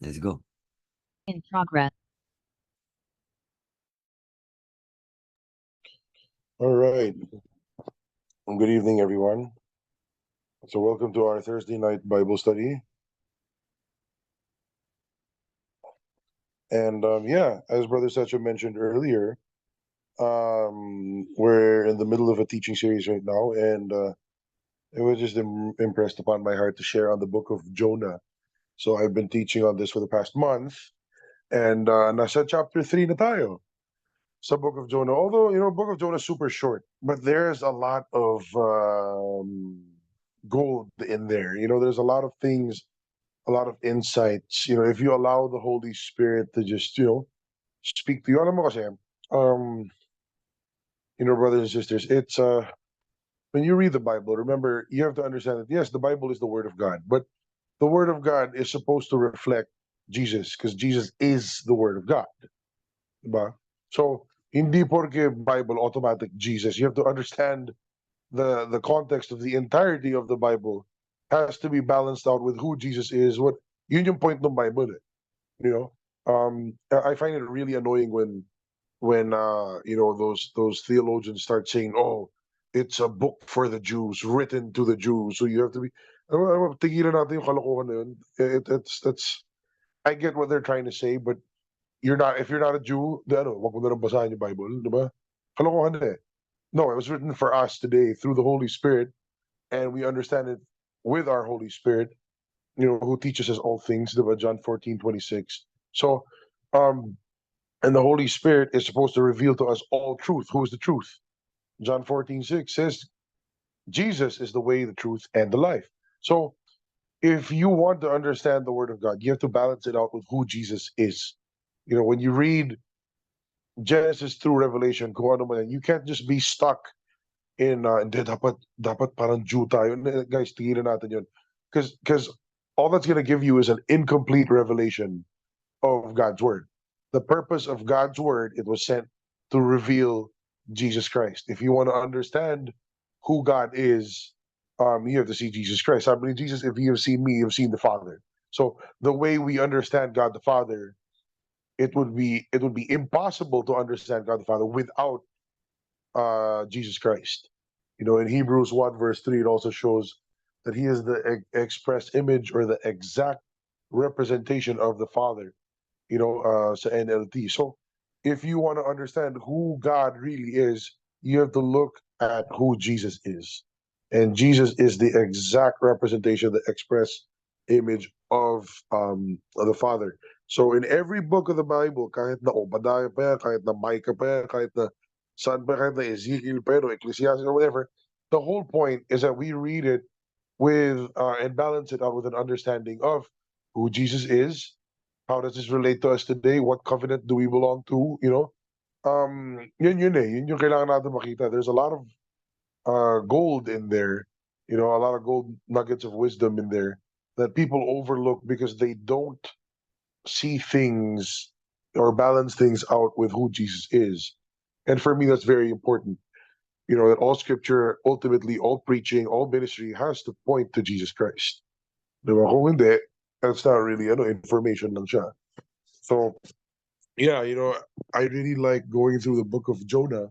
Let's go. In progress. All right. Good evening, everyone. So, welcome to our Thursday night Bible study. And as Brother Sacha mentioned earlier, we're in the middle of a teaching series right now, and it was just impressed upon my heart to share on the book of Jonah. So, I've been teaching on this for the past month, and nasa chapter 3 na tayo sa book of Jonah. Although, book of Jonah is super short, but there's a lot of gold in there. There's a lot of things, a lot of insights. If you allow the Holy Spirit to just, speak to you. Alam mo kasi, brothers and sisters, it's when you read the Bible, remember you have to understand that yes, the Bible is the Word of God, but the Word of God is supposed to reflect Jesus because Jesus is the Word of God. Diba? So hindi porque Bible automatic Jesus. You have to understand the context of the entirety of the Bible has to be balanced out with who Jesus is. What yun yung point ng Bible, eh. I find it really annoying when those theologians start saying, "Oh, it's a book for the Jews, written to the Jews." So you have to be. Tigilan natin yung kalokohan na yun. That's I get what they're trying to say, but if you're not a Jew, then wag mo na lang basahin yung Bible, di ba? Kalokohan na eh. No, it was written for us today through the Holy Spirit, and we understand it with our Holy Spirit, who teaches us all things, diba? John 14:26. So, um, and the Holy Spirit is supposed to reveal to us all truth. Who is the truth? John 14:6 says, Jesus is the way, the truth, and the life. So, if you want to understand the Word of God, you have to balance it out with who Jesus is. When you read Genesis through Revelation, kung ano man yan, you can't just be stuck in hindi dapat parang Jew tayo. Guys, tigilan natin yun. Because all that's going to give you is an incomplete revelation of God's word. The purpose of God's word, it was sent to reveal Jesus Christ. If you want to understand who God is, you have to see Jesus Christ. I believe Jesus, if you have seen me, you have seen the Father. So the way we understand God the Father, it would be impossible to understand God the Father without Jesus Christ. In Hebrews 1 verse 3, it also shows that he is the express image or the exact representation of the Father, sa NLT. So if you want to understand who God really is, you have to look at who Jesus is. And Jesus is the exact representation, the express image of the Father. So in every book of the Bible, kahit na Obadiah pa yan, kahit na Micah pa yan, kahit na saan pa, kahit na Ezekiel pa yan, or Ecclesiastes or whatever, the whole point is that we read it with and balance it out with an understanding of who Jesus is. How does this relate to us today? What covenant do we belong to? Yun yung kailangan natin makita. There's a lot of gold in there, a lot of gold nuggets of wisdom in there that people overlook because they don't see things or balance things out with who Jesus is. And for me, that's very important. That all scripture, ultimately, all preaching, all ministry has to point to Jesus Christ. Diba? Kung hindi, that's not really information lang siya. So, yeah, I really like going through the book of Jonah,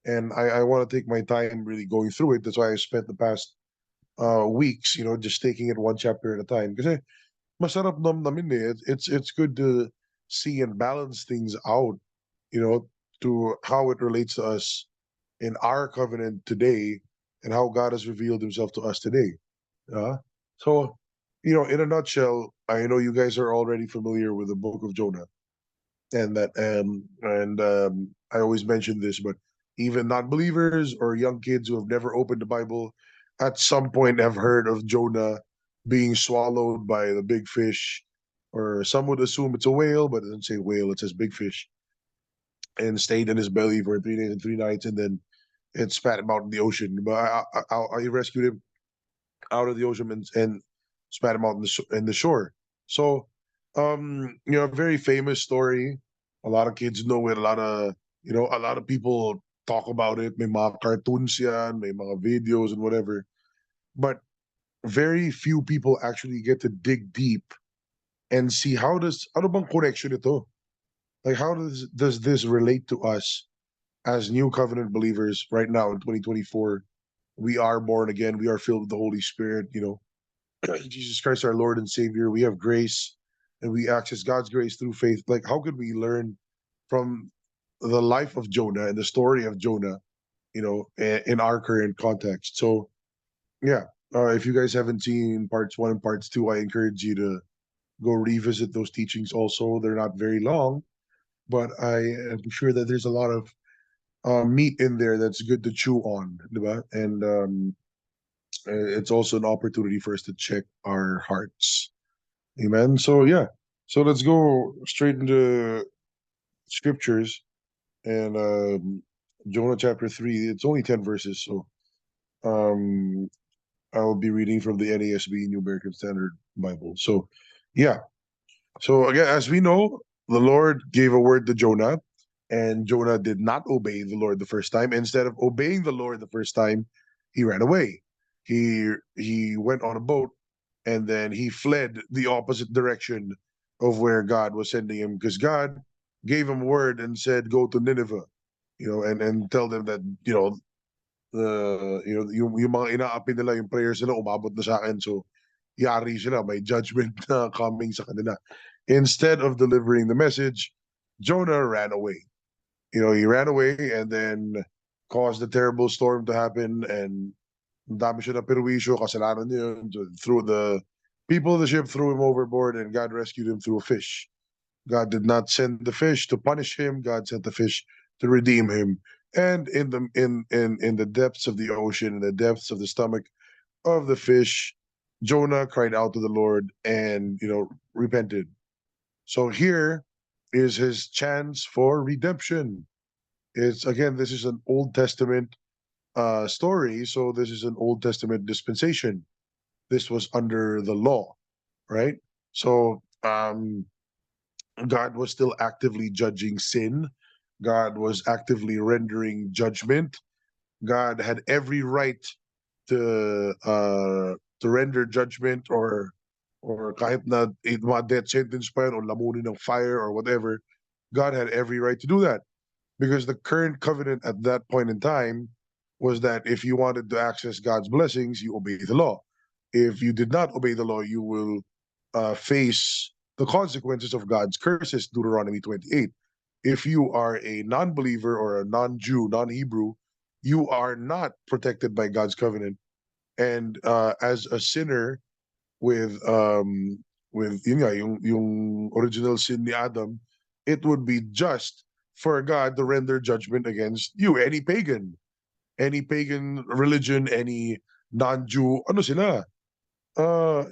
and I want to take my time really going through it. That's why I spent the past weeks, just taking it one chapter at a time. Kasi masarap namin eh. It's good to see and balance things out, to how it relates to us in our covenant today and how God has revealed himself to us today. So, in a nutshell, I know you guys are already familiar with the book of Jonah, and that and I always mention this, but even non-believers or young kids who have never opened the Bible at some point have heard of Jonah being swallowed by the big fish, or some would assume it's a whale, but it doesn't say whale, it says big fish, and stayed in his belly for 3 days and 3 nights, and then it spat him out in the ocean. But I rescued him out of the ocean and spat him out in the shore. So, a very famous story. A lot of kids know it. A lot of people talk about it. May mga cartoons yan, may mga videos and whatever. But very few people actually get to dig deep and see ano bang connection ito? Like how does this relate to us as new covenant believers right now in 2024? We are born again. We are filled with the Holy Spirit. Jesus Christ, our Lord and Savior. We have grace, and we access God's grace through faith. Like, how could we learn from the life of Jonah and the story of Jonah? In our current context. So, yeah. If you guys haven't seen parts 1 and parts 2, I encourage you to go revisit those teachings also. They're not very long, but I am sure that there's a lot of meat in there that's good to chew on, diba? And it's also an opportunity for us to check our hearts. Amen. So yeah. So let's go straight into scriptures and Jonah chapter 3. It's only 10 verses, so um I'll be reading from the NASB, New American Standard Bible. So yeah. So again, as we know, the Lord gave a word to Jonah, and Jonah did not obey the Lord the first time. Instead of obeying the Lord the first time, he ran away. He went on a boat, and then he fled the opposite direction of where God was sending him, because God gave him word and said, "Go to Nineveh," and tell them that yung mga inaapi nila, yung prayers nila umabot na sa akin, so yari sila, may judgment na coming sa kanila. Instead of delivering the message, Jonah ran away. He ran away and then caused a terrible storm to happen, and ang dami siya na perwisyo, kasalanan niya yun. Through the people of the ship threw him overboard, and God rescued him through a fish. God did not send the fish to punish him. God sent the fish to redeem him. And in the depths of the ocean, in the depths of the stomach of the fish, Jonah cried out to the Lord and repented. So here is his chance for redemption. This is an Old Testament story, so this is an Old Testament dispensation. This was under the law, right? So God was still actively judging sin. God was actively rendering judgment. God had every right to render judgment, or kahit na mga death sentence pa yun, or lamunin ng fire or whatever. God had every right to do that, because the current covenant at that point in time was that if you wanted to access God's blessings, you obey the law. If you did not obey the law, you will face the consequences of God's curses, Deuteronomy 28. If you are a non-believer or a non-Jew, non-Hebrew, you are not protected by God's covenant. And as a sinner with yun nga, yung original sin ni Adam, it would be just for God to render judgment against you. Any pagan religion, any non-Jew, ano sila?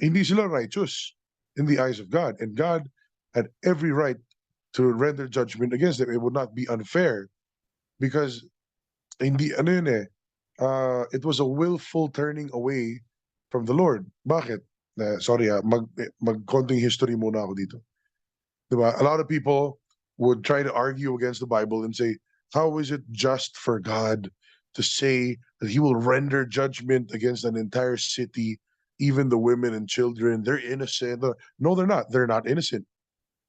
Hindi sila righteous in the eyes of God. And God had every right to render judgment against them. It would not be unfair, because hindi, ano yun eh, it was a willful turning away from the Lord. Bakit? Sorry konting history muna ako dito. Diba? A lot of people would try to argue against the Bible and say, how is it just for God to say that he will render judgment against an entire city, even the women and children? They're innocent. No, they're not. They're not innocent.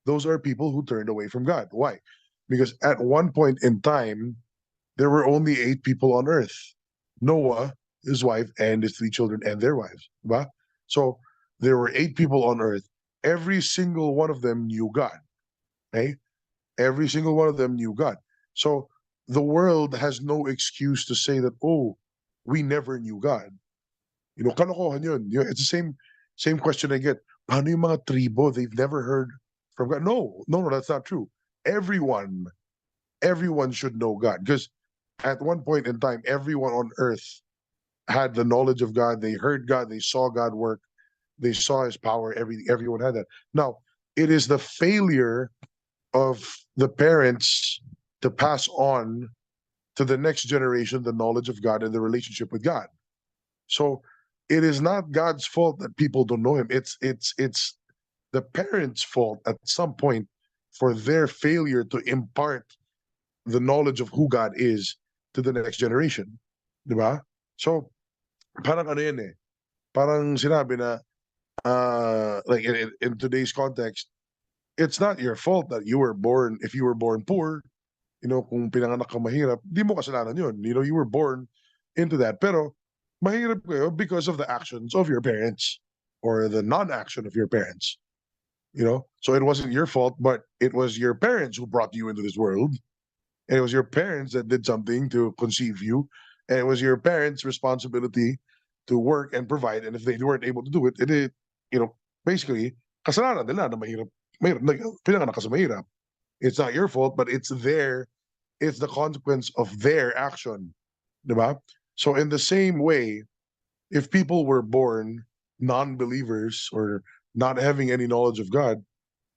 Those are people who turned away from God. Why? Because at one point in time, there were only 8 people on earth: Noah, his wife, and his 3 children and their wives. Diba? So there were 8 people on earth. Every single one of them knew God. Okay? Every single one of them knew God. So the world has no excuse to say that, oh, we never knew God. Kalokohan yun. It's the same question I get. Paano yung mga tribo? They've never heard from God. No, that's not true. Everyone should know God, because at one point in time, everyone on earth had the knowledge of God. They heard God. They saw God work. They saw his power. Everyone had that. Now, it is the failure of the parents to pass on to the next generation the knowledge of God and the relationship with God. So it is not God's fault that people don't know him. It's the parents' fault at some point for their failure to impart the knowledge of who God is to the next generation. Diba? So parang ano yan eh. Parang sinabi na like in today's context, it's not your fault that you were born. If you were born poor, kung pinanganak ka mahirap, di mo kasalanan yun. You were born into that. Pero mahirap kayo because of the actions of your parents or the non-action of your parents. So it wasn't your fault, but it was your parents who brought you into this world, and it was your parents that did something to conceive you, and it was your parents' responsibility to work and provide. And if they weren't able to do it, you know, basically, kasalanan nila na pinanganak ka sa mahirap. It's not your fault, but it's the consequence of their action, diba? So in the same way, if people were born non-believers or not having any knowledge of God,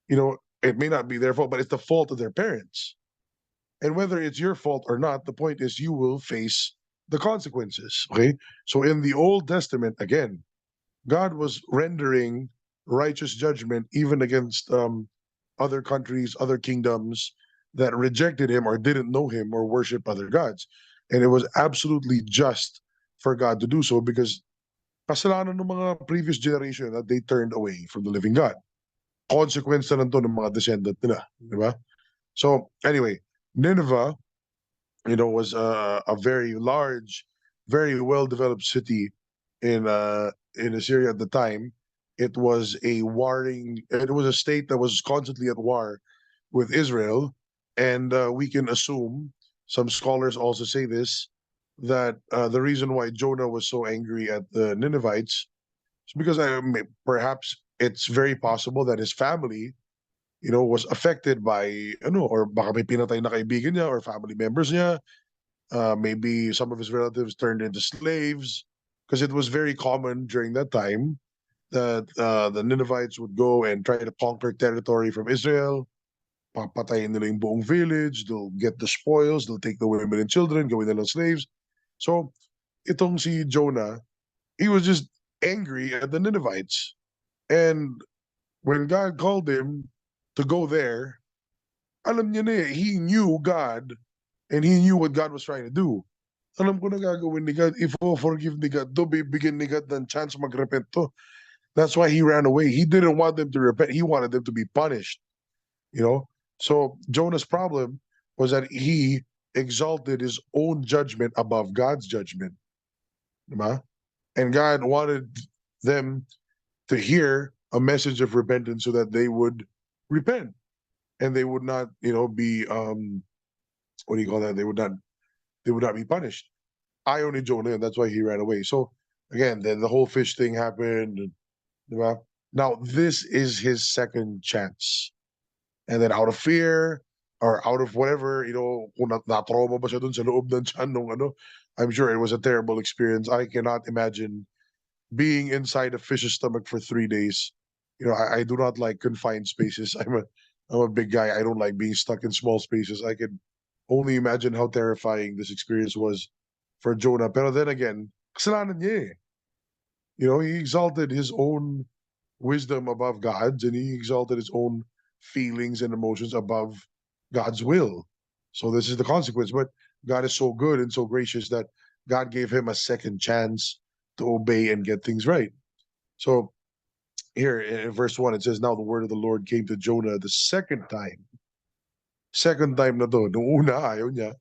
it may not be their fault, but it's the fault of their parents. And whether it's your fault or not, the point is you will face the consequences. Okay. So in the Old Testament, again, God was rendering righteous judgment even against other countries, other kingdoms that rejected him or didn't know him or worship other gods. And it was absolutely just for God to do so because kasalanan ng mga previous generation that they turned away from the living God. Consequence na lang to ng mga descendant nila. Di ba? So anyway, Nineveh, was a very large, very well-developed city in Assyria at the time. It was a state that was constantly at war with Israel, and we can assume, some scholars also say this, that the reason why Jonah was so angry at the Ninevites is because perhaps it's very possible that his family, was affected by or baka may pinatay na kaibigan niya or family members niya. Maybe some of his relatives turned into slaves because it was very common during that time that the Ninevites would go and try to conquer territory from Israel. Papatayin nila yung buong village, they'll get the spoils, they'll take the women and children, gawin nila slaves. So, itong si Jonah, he was just angry at the Ninevites. And when God called him to go there, alam niya na he knew God and he knew what God was trying to do. Alam ko na gagawin ni God, if forgive ni God to, bibigyan ni God ng chance magrepent to. That's why he ran away. He didn't want them to repent. He wanted them to be punished. So Jonah's problem was that he exalted his own judgment above God's judgment. Diba? And God wanted them to hear a message of repentance so that they would repent and they would not, be what do you call that? They would not be punished. I only Jonah, and that's why he ran away. So again, then the whole fish thing happened. Diba? Now this is his second chance. And then out of fear or out of whatever, kung na-trauma ba siya dun sa loob ng tiyan nung I'm sure it was a terrible experience. I cannot imagine being inside a fish's stomach for 3 days. I do not like confined spaces. I'm a big guy. I don't like being stuck in small spaces. I can only imagine how terrifying this experience was for Jonah. Pero then again, kasalanan niya eh. He exalted his own wisdom above God's, and he exalted his own feelings and emotions above God's will. So this is the consequence. But God is so good and so gracious that God gave him a second chance to obey and get things right. So here in verse 1, it says, now the word of the Lord came to Jonah the second time. Second time na to. Nung una, ayaw niya.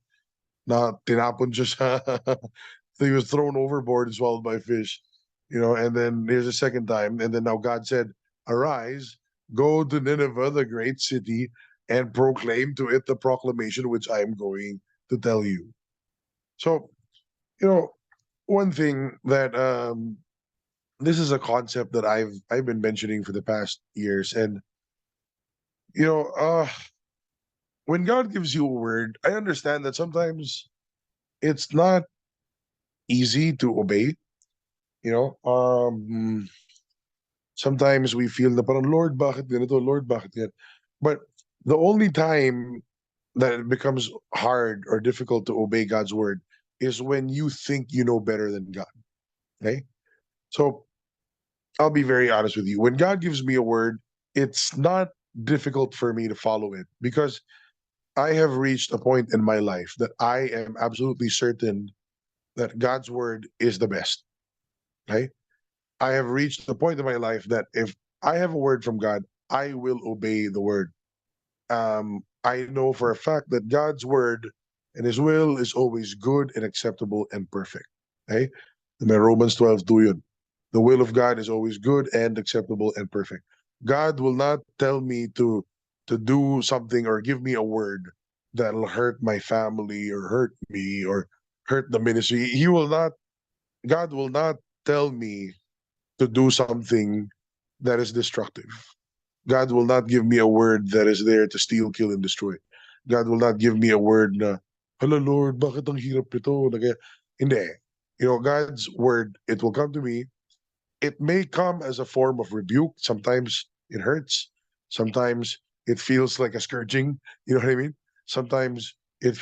Na tinapon siya sa so he was thrown overboard and swallowed by a fish. And then here's a second time. And then now God said, arise, go to Nineveh, the great city, and proclaim to it the proclamation which I am going to tell you. So, one thing that this is a concept that I've been mentioning for the past years. And when God gives you a word, I understand that sometimes it's not easy to obey. Sometimes we feel na parang, Lord, bakit ganito? Lord, bakit ganito? But the only time that it becomes hard or difficult to obey God's word is when you think you know better than God. Okay? So I'll be very honest with you. When God gives me a word, it's not difficult for me to follow it because I have reached a point in my life that I am absolutely certain that God's word is the best. Okay? I have reached the point in my life that if I have a word from God, I will obey the word. I know for a fact that God's word and his will is always good and acceptable and perfect. Okay? May Romans 12:2 yun. The will of God is always good and acceptable and perfect. God will not tell me to do something or give me a word that'll hurt my family or hurt me or hurt the ministry. God will not tell me to do something that is destructive. God will not give me a word that is there to steal, kill, and destroy. God will not give me a word na, hello Lord, bakit ang hirap ito? Hindi. God's word, it will come to me. It may come as a form of rebuke. Sometimes it hurts. Sometimes it feels like a scourging. You know what I mean? Sometimes it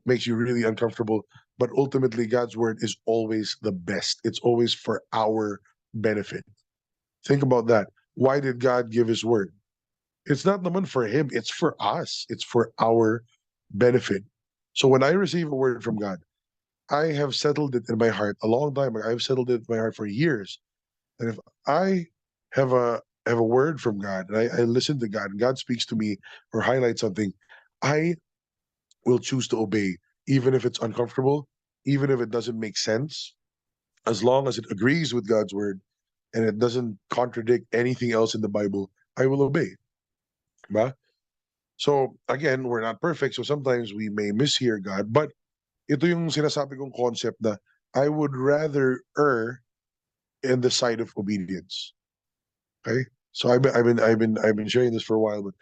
makes you really uncomfortable. But ultimately, God's word is always the best. It's always for our benefit. Think about that. Why did God give his word? It's not naman for him, it's for us. It's for our benefit. So when I receive a word from God, I have settled it in my heart a long time. I've settled it in my heart for years. And if I have a word from God and I listen to God and God speaks to me or highlights something, I will choose to obey, even if it's uncomfortable, even if it doesn't make sense, as long as it agrees with God's word and it doesn't contradict anything else in the Bible, I will obey. Diba? So again, we're not perfect, so sometimes we may mishear God, but ito yung sinasabi kong concept na I would rather err in the side of obedience. Okay? So I've been sharing this for a while, but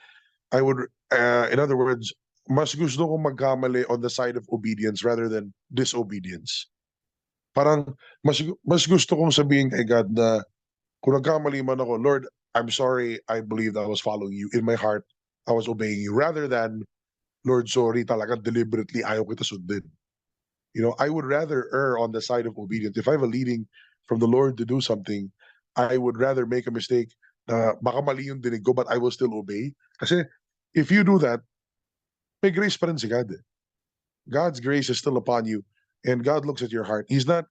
I would in other words, mas gusto kong magkamali on the side of obedience rather than disobedience. Parang mas gusto kong sabihin kay God na kung nagkamali man ako, Lord, I'm sorry, I believed I was following you. In my heart, I was obeying you rather than Lord, sorry talaga deliberately ayaw kita sundin. I would rather err on the side of obedience. If I have a leading from the Lord to do something, I would rather make a mistake na baka mali yung dinig ko, but I will still obey. Kasi if you do that, may grace pa rin si God. God's grace is still upon you, and God looks at your heart. He's not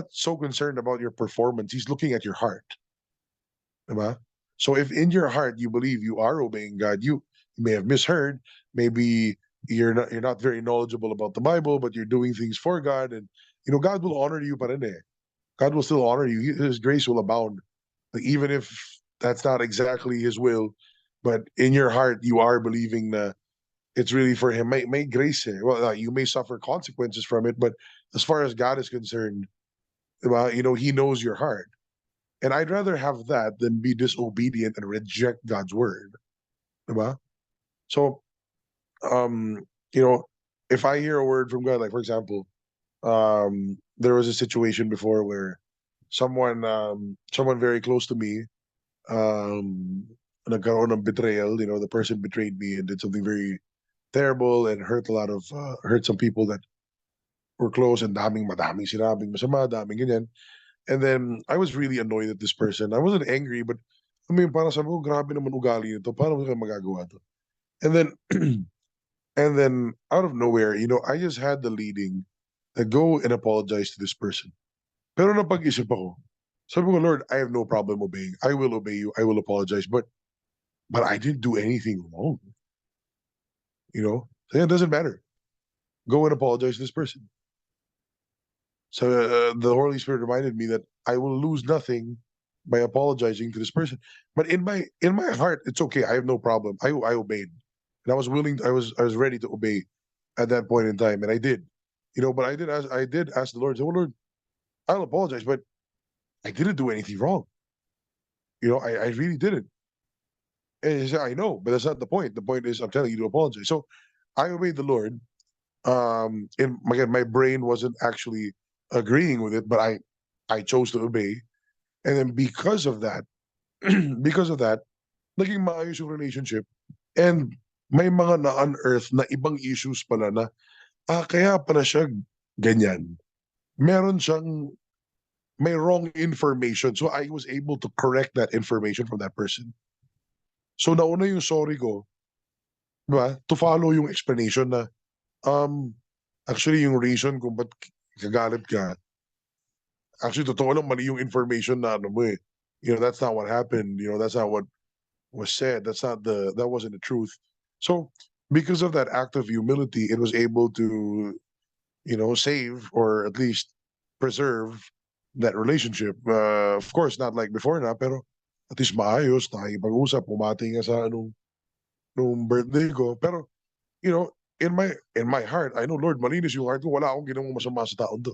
so concerned about your performance. He's looking at your heart. Diba? So if in your heart you believe you are obeying God, you may have misheard. Maybe you're not very knowledgeable about the Bible, but you're doing things for God, and God will honor you. Pa rin eh. God will still honor you. His grace will abound, like, even if that's not exactly His will, but in your heart you are believing that it's really for Him. May grace eh. Well, you may suffer consequences from it, but as far as God is concerned, diba, He knows your heart. And I'd rather have that than be disobedient and reject God's word. Diba? So, um, you know, if I hear a word from God, like for example, there was a situation before where someone very close to me, um, nagkaroon ng betrayal. The person betrayed me and did something very terrible and hurt some people that were close, and madaming sinabing masama, daming ganyan. And then I was really annoyed at this person. I wasn't angry, but I mean, parang sabi ko, grabe naman ugali nito. Paano mo kaya magagawa to? And then, and then out of nowhere, I just had the leading to go and apologize to this person. Pero napag-isip ako, sabi ko, Lord, I have no problem obeying. I will obey you. I will apologize. But I didn't do anything wrong. So it doesn't matter. Go and apologize to this person. So the Holy Spirit reminded me that I will lose nothing by apologizing to this person. But in my heart, it's okay. I have no problem. I obeyed, and I was willing. I was ready to obey at that point in time, and I did. But I did ask the Lord. I said, "Oh Lord, I'll apologize, but I didn't do anything wrong. I really didn't." And he said, "I know, but that's not the point. The point is I'm telling you to apologize." So I obeyed the Lord. And again, my brain wasn't actually agreeing with it, but I chose to obey. And then because of that, because of that, naging maayos yung relationship. And may mga na-unearth na ibang issues pala na, kaya pala siya ganyan. Meron siyang, may wrong information. So I was able to correct that information from that person. So nauna yung sorry ko, diba? To follow yung explanation na, um, actually yung reason kung ba't kagalit ka, actually, totoo lang, mali yung information na ano mo eh. That's not what happened. That's not what was said. That wasn't the truth. So because of that act of humility, it was able to, save or at least preserve that relationship. Of course, not like before na, pero at least maayos, nakikipag-usap, pumati nga sa nung birthday ko. Pero, you know, in my heart, I know, Lord, malinis yung heart ko. Wala akong ginawang masama sa taon to.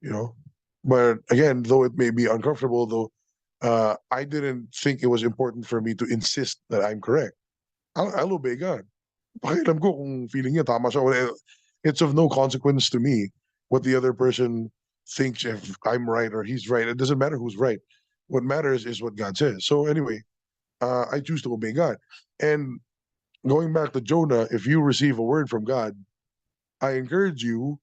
You know? But again, though it may be uncomfortable, though, I didn't think it was important for me to insist that I'm correct. I'll obey God. Pakialam ko kung feeling niya tama siya. It's of no consequence to me what the other person thinks, if I'm right or he's right. It doesn't matter who's right. What matters is what God says. So anyway, I choose to obey God. And going back to Jonah, if you receive a word from God, I encourage you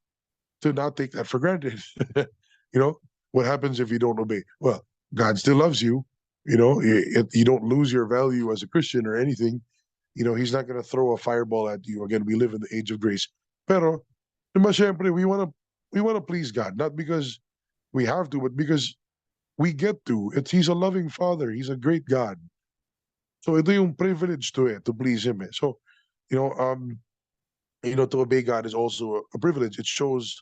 to not take that for granted. you know, what happens if you don't obey? Well, God still loves you. You don't lose your value as a Christian or anything. He's not going to throw a fireball at you. Again, we live in the age of grace. Pero, diba, syempre, we want to please God, not because we have to, but because we get to. He's a loving Father. He's a great God. So ito yung privilege to please Him. So, you know, um, to obey God is also a privilege. It shows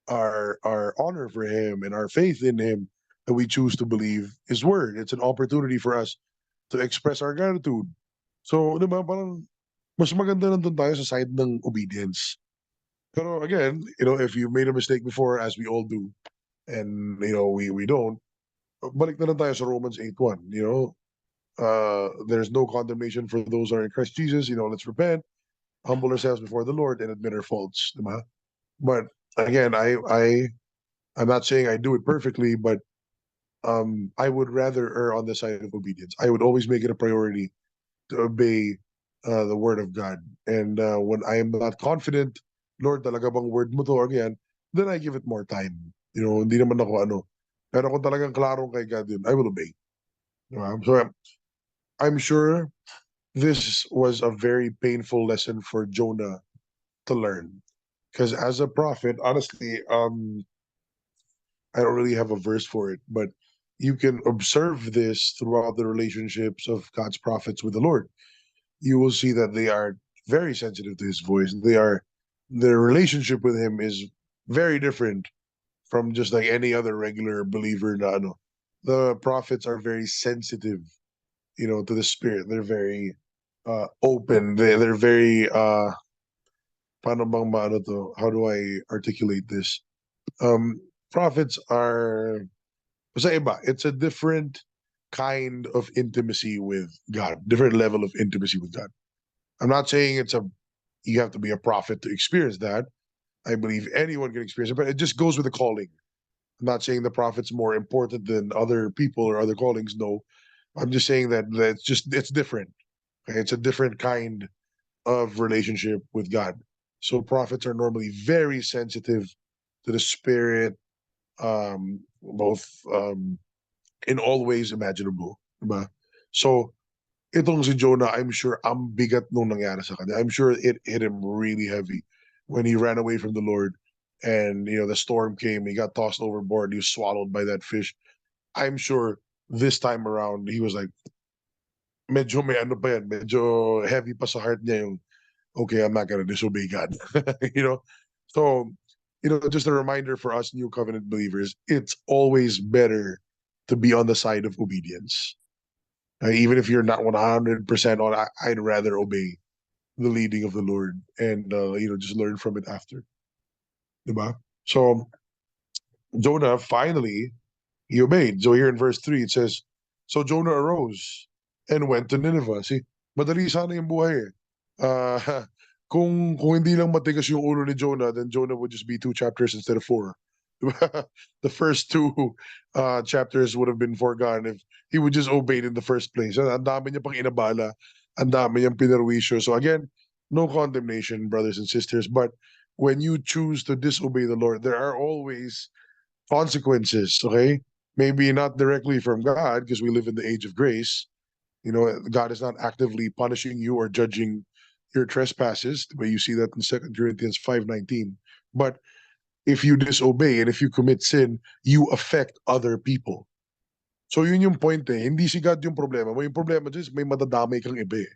our honor for Him and our faith in Him that we choose to believe His word. It's an opportunity for us to express our gratitude. So, di ba, parang mas maganda nandun tayo sa side ng obedience. Pero again, if you made a mistake before, as we all do, and we don't, balik na lang tayo sa Romans 8:1. There's no condemnation for those who are in Christ Jesus. Let's repent, humble ourselves before the Lord, and admit our faults. Diba? But again, I'm not saying I do it perfectly, but I would rather err on the side of obedience. I would always make it a priority to obey the word of God. And when I am not confident, Lord, talaga bang word mo to again, then I give it more time. Hindi naman ako ano. Pero kung talagang klarong kay God yun, I will obey. Diba? So I'm sure this was a very painful lesson for Jonah to learn. Because as a prophet, honestly, I don't really have a verse for it, but you can observe this throughout the relationships of God's prophets with the Lord. You will see that they are very sensitive to His voice. Their relationship with Him is very different from just like any other regular believer. Na ano. The prophets are very sensitive, to the Spirit. They're very open. They're very paano bang maano to? How do I articulate this? Prophets are sa iba, it's a different kind of intimacy with God, different level of intimacy with God. I'm not saying you have to be a prophet to experience that. I believe anyone can experience it, but it just goes with the calling. I'm not saying the prophet's more important than other people or other callings. No, I'm just saying that it's different. Okay? It's a different kind of relationship with God. So prophets are normally very sensitive to the spirit, both in all ways imaginable. Diba? So itong si Jonah, I'm sure ang bigat nung nangyari sa kanya. I'm sure it hit him really heavy when he ran away from the Lord and the storm came, he got tossed overboard, he was swallowed by that fish. I'm sure this time around he was like medyo may ano pa yan, medyo heavy pa sa heart niya yung okay, I'm not gonna disobey God. you know. So, just a reminder for us new covenant believers, it's always better to be on the side of obedience. Even if you're not 100% on, I'd rather obey the leading of the Lord and just learn from it after. Diba? So Jonah finally he obeyed. So here in verse 3 it says, so Jonah arose and went to Nineveh. See, madali sana yung buhay eh. Kung hindi lang matigas yung ulo ni Jonah, then Jonah would just be 2 chapters instead of 4. The first 2 chapters would have been foregone if he would just obeyed in the first place. Ang dami niya pang inabala, ang dami niyang pinarwisyo. So again, no condemnation, brothers and sisters, but when you choose to disobey the Lord, there are always consequences, okay? Maybe not directly from God, because we live in the age of grace. God is not actively punishing you or judging your trespasses, the way you see that in 2 Corinthians 5:19. But if you disobey and if you commit sin, you affect other people. So yun yung point eh. Hindi si God yung problema mo. Yung problema dyan is may madadamay kang iba eh.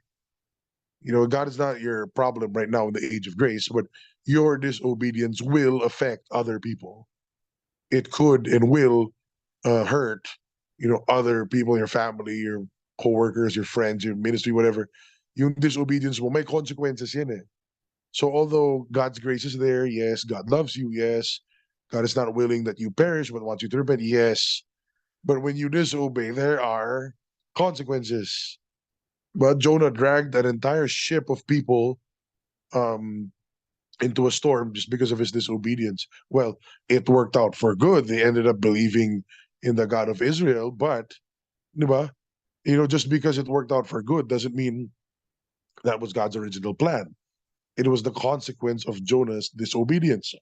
You know, God is not your problem right now in the age of grace, but your disobedience will affect other people. It could and will hurt, you know, other people, your family, your coworkers, your friends, your ministry, whatever. Yung disobedience mo, may consequences yan eh. So although God's grace is there, yes, God loves you, yes. God is not willing that you perish, but wants you to repent, yes. But when you disobey, there are consequences. But Jonah dragged an entire ship of people um, into a storm just because of his disobedience. Well, it worked out for good. They ended up believing in the God of Israel, but, di ba? You know, just because it worked out for good doesn't mean that was God's original plan. It was the consequence of Jonah's disobedience.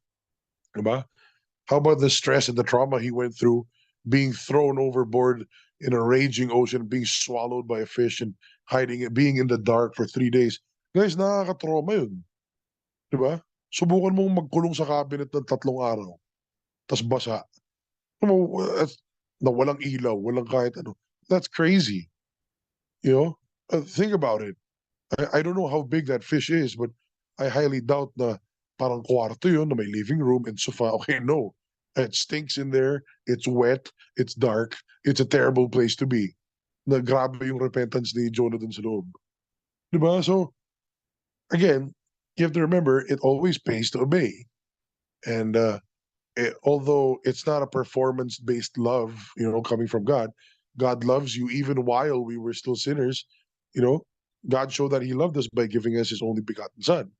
Di ba? How about the stress and the trauma he went through, being thrown overboard in a raging ocean, being swallowed by a fish, and hiding, being in the dark for 3 days? Guys, nakaka-trauma yun. Di ba? Subukan mong magkulong sa cabinet ng 3 araw, tas basa. Alam mo, na walang ilaw, walang kahit ano. That's crazy. You know? Think about it. I don't know how big that fish is, but I highly doubt na parang kwarto yun na may living room and sofa. Okay, no. It stinks in there. It's wet. It's dark. It's a terrible place to be. Na grabe yung repentance ni Jonathan sa loob. Diba? So, again, you have to remember, it always pays to obey. And although it's not a performance-based love, you know, coming from God, God loves you even while we were still sinners. You know, God showed that He loved us by giving us His only begotten Son.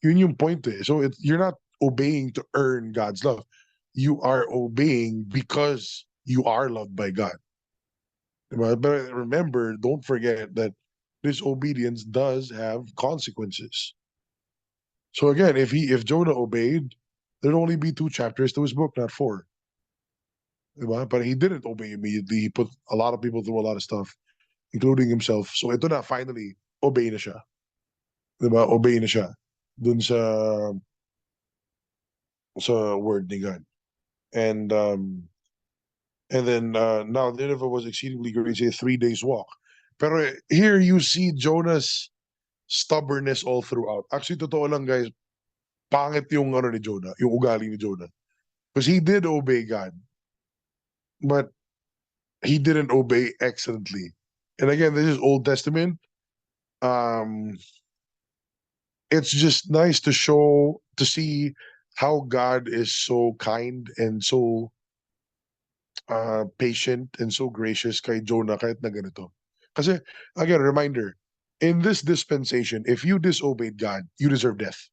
Yun yung point eh. So you're not obeying to earn God's love. You are obeying because you are loved by God. But remember, don't forget that disobedience does have consequences. So again, if Jonah obeyed, there'd only be 2 chapters to his book, not 4. Diba? But he didn't obey immediately. He put a lot of people through a lot of stuff, including himself. So ito na, finally, obey na siya. Diba? Obey na siya dun sa word ni God. And then now Nineveh was exceedingly great, say 3 days walk. Pero here you see Jonah's stubbornness all throughout. Actually, totoo lang guys, pangit yung ano ni Jonah, yung ugali ni Jonah. Because he did obey God, but he didn't obey excellently. And again, this is Old Testament. Um, it's just nice to see how God is so kind and so patient and so gracious kay Jonah kahit na ganito. Kasi, again, reminder, in this dispensation, if you disobeyed God, you deserve death.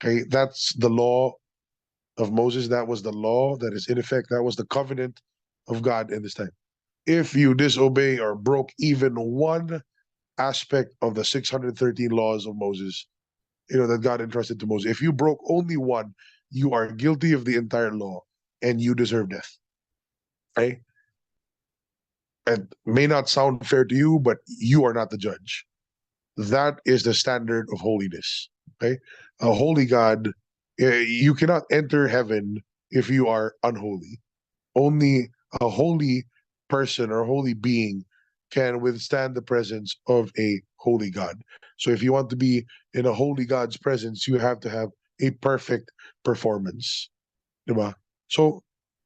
Okay, that's the law of Moses. That was the law that is in effect. That was the covenant of God in this time. If you disobey or broke even one aspect of the 613 laws of Moses, you know, that God entrusted to Moses, if you broke only one, you are guilty of the entire law and you deserve death. Okay? It may not sound fair to you, but you are not the judge. That is the standard of holiness. Okay, a holy God, you cannot enter heaven if you are unholy. Only a holy person or holy being can withstand the presence of a holy God. So if you want to be in a holy God's presence, you have to have a perfect performance. Diba? So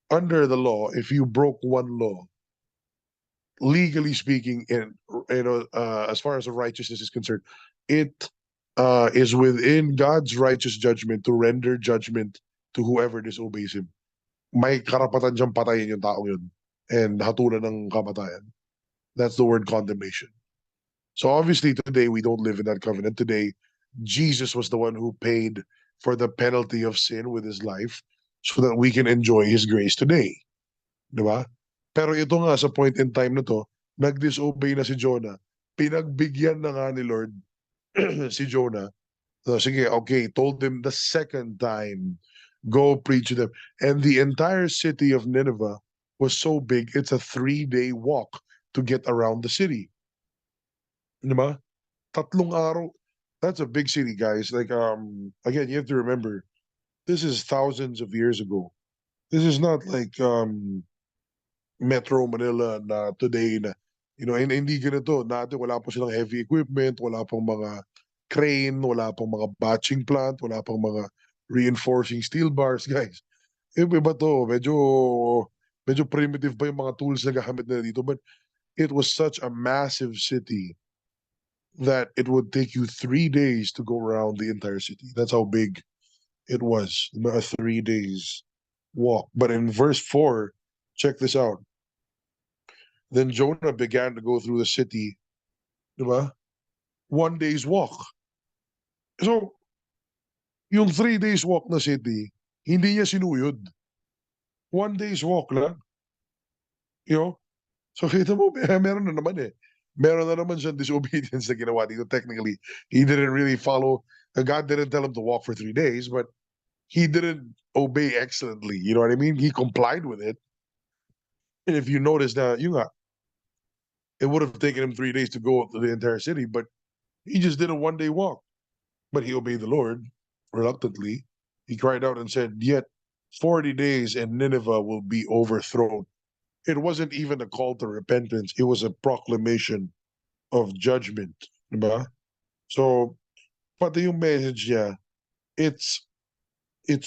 under the law, if you broke one law, legally speaking, in as far as the righteousness is concerned, it is within God's righteous judgment to render judgment to whoever disobeys Him. May karapatan siyang patayin yung taong yun and hatulan ng kamatayan. That's the word condemnation. So obviously today we don't live in that covenant. Today, Jesus was the one who paid for the penalty of sin with His life so that we can enjoy His grace today. Di ba? Pero ito nga sa point in time na to, nag-disobey na si Jonah. Pinagbigyan na nga ni Lord si Jonah. So, sige, okay, told him the second time, go preach to them. And the entire city of Nineveh was so big, it's a 3-day walk to get around the city. Di ba? 3 araw. That's a big city, guys. Like, again, you have to remember, This is thousands of years ago. This is not like Metro Manila na today na, hindi ganito. Natin wala pa silang heavy equipment, wala pang mga crane, wala pang mga batching plant, wala pang mga reinforcing steel bars, guys. Iba to, medyo primitive pa yung mga tools na gamit nila dito. But it was such a massive city that it would take you 3 days to go around the entire city. That's how big it was, a 3 days walk. But in verse 4, check this out. Then Jonah began to go through the city, diba? 1 day's walk. So, yung 3 days walk na city, hindi niya sinuyod. 1 day's walk lang. You know? So, kita mo, meron na naman eh. Meron na naman siyang disobedience na ginawa dito. Technically, he didn't really follow, God didn't tell him to walk for 3 days, but he didn't obey excellently. You know what I mean? He complied with it. And if you notice that, it would have taken him 3 days to go to the entire city, but he just did a 1 day walk. But he obeyed the Lord reluctantly. He cried out and said, "Yet 40 days and Nineveh will be overthrown." It wasn't even a call to repentance, it was a proclamation of judgment. Diba? So, pati yung message niya, it's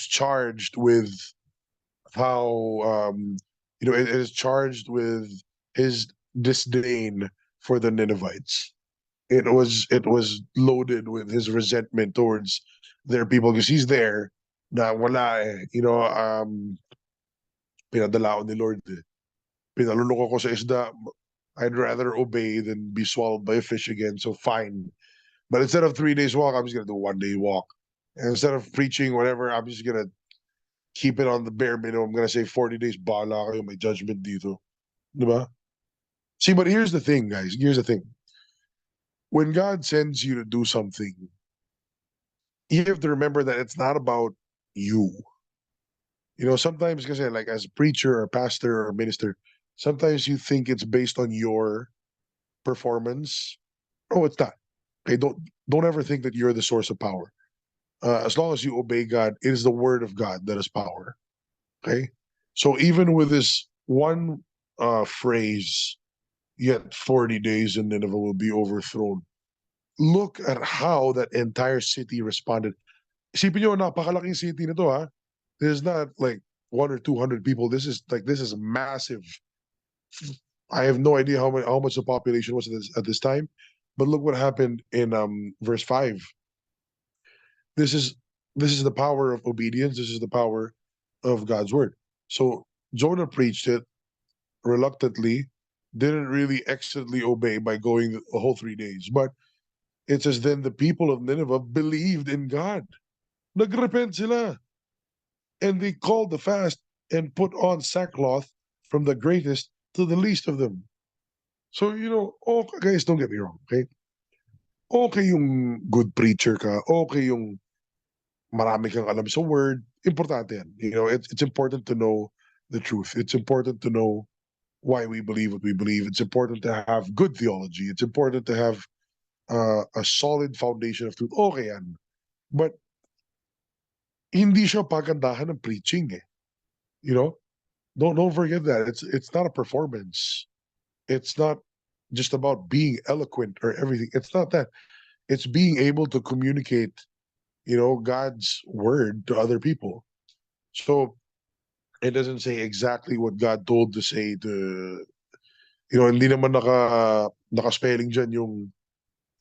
charged with how it is charged with his disdain for the Ninevites. It was loaded with his resentment towards their people because he's there na wala eh. Pinadala ako ni Lord eh. Pinaluloko ko sa isda. I'd rather obey than be swallowed by a fish again. So fine. But instead of 3 days walk, I'm just gonna do a 1 day walk. And instead of preaching whatever, I'm just gonna keep it on the bare minimum. I'm gonna say 40 days, bahala kayo, may judgment dito. Diba? See, but here's the thing, guys. Here's the thing. When God sends you to do something, you have to remember that it's not about you. Sometimes, because like as a preacher or pastor or minister, sometimes you think it's based on your performance. No, it's not. Okay, don't ever think that you're the source of power. As long as you obey God, it is the word of God that is power. Okay, so even with this one phrase, yet 40 days and Nineveh will be overthrown. Look at how that entire city responded. Isipin nyo, napakalaking city na to, ha? There's not like 1 or 200 people. This is massive. I have no idea how much the population was at this time, but look what happened in verse 5. This is the power of obedience. This is the power of God's word. So Jonah preached it reluctantly, didn't really excellently obey by going the whole 3 days. But it says then the people of Nineveh believed in God. Nagrepent sila. And they called the fast and put on sackcloth from the greatest to the least of them. So, guys, don't get me wrong, okay? Okay yung good preacher ka, okay yung marami kang alam sa word, importante yan. It's important to know the truth. It's important to know why we believe what we believe. It's important to have good theology. It's important to have a solid foundation of truth. Okay yan. But hindi siya pagandahan ng preaching eh. Don't forget that. It's not a performance. It's not just about being eloquent or everything. It's not that. It's being able to communicate, God's word to other people. So it doesn't say exactly what God told to say to, hindi naman naka-spelling dyan yung,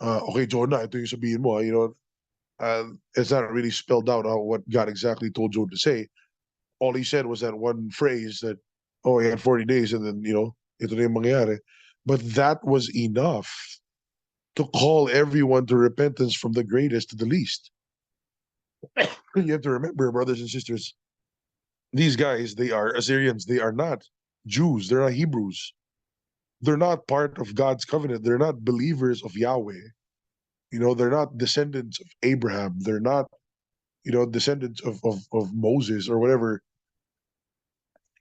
okay, Jonah, ito yung sabihin mo, it's not really spelled out what God exactly told Jonah to say. All he said was that one phrase that, oh, he had 40 days and then, ito na yung mangyayari. But that was enough to call everyone to repentance from the greatest to the least. You have to remember, brothers and sisters, these guys, they are Assyrians. They are not Jews. They're not Hebrews. They're not part of God's covenant. They're not believers of Yahweh. They're not descendants of Abraham. They're not, descendants of Moses or whatever.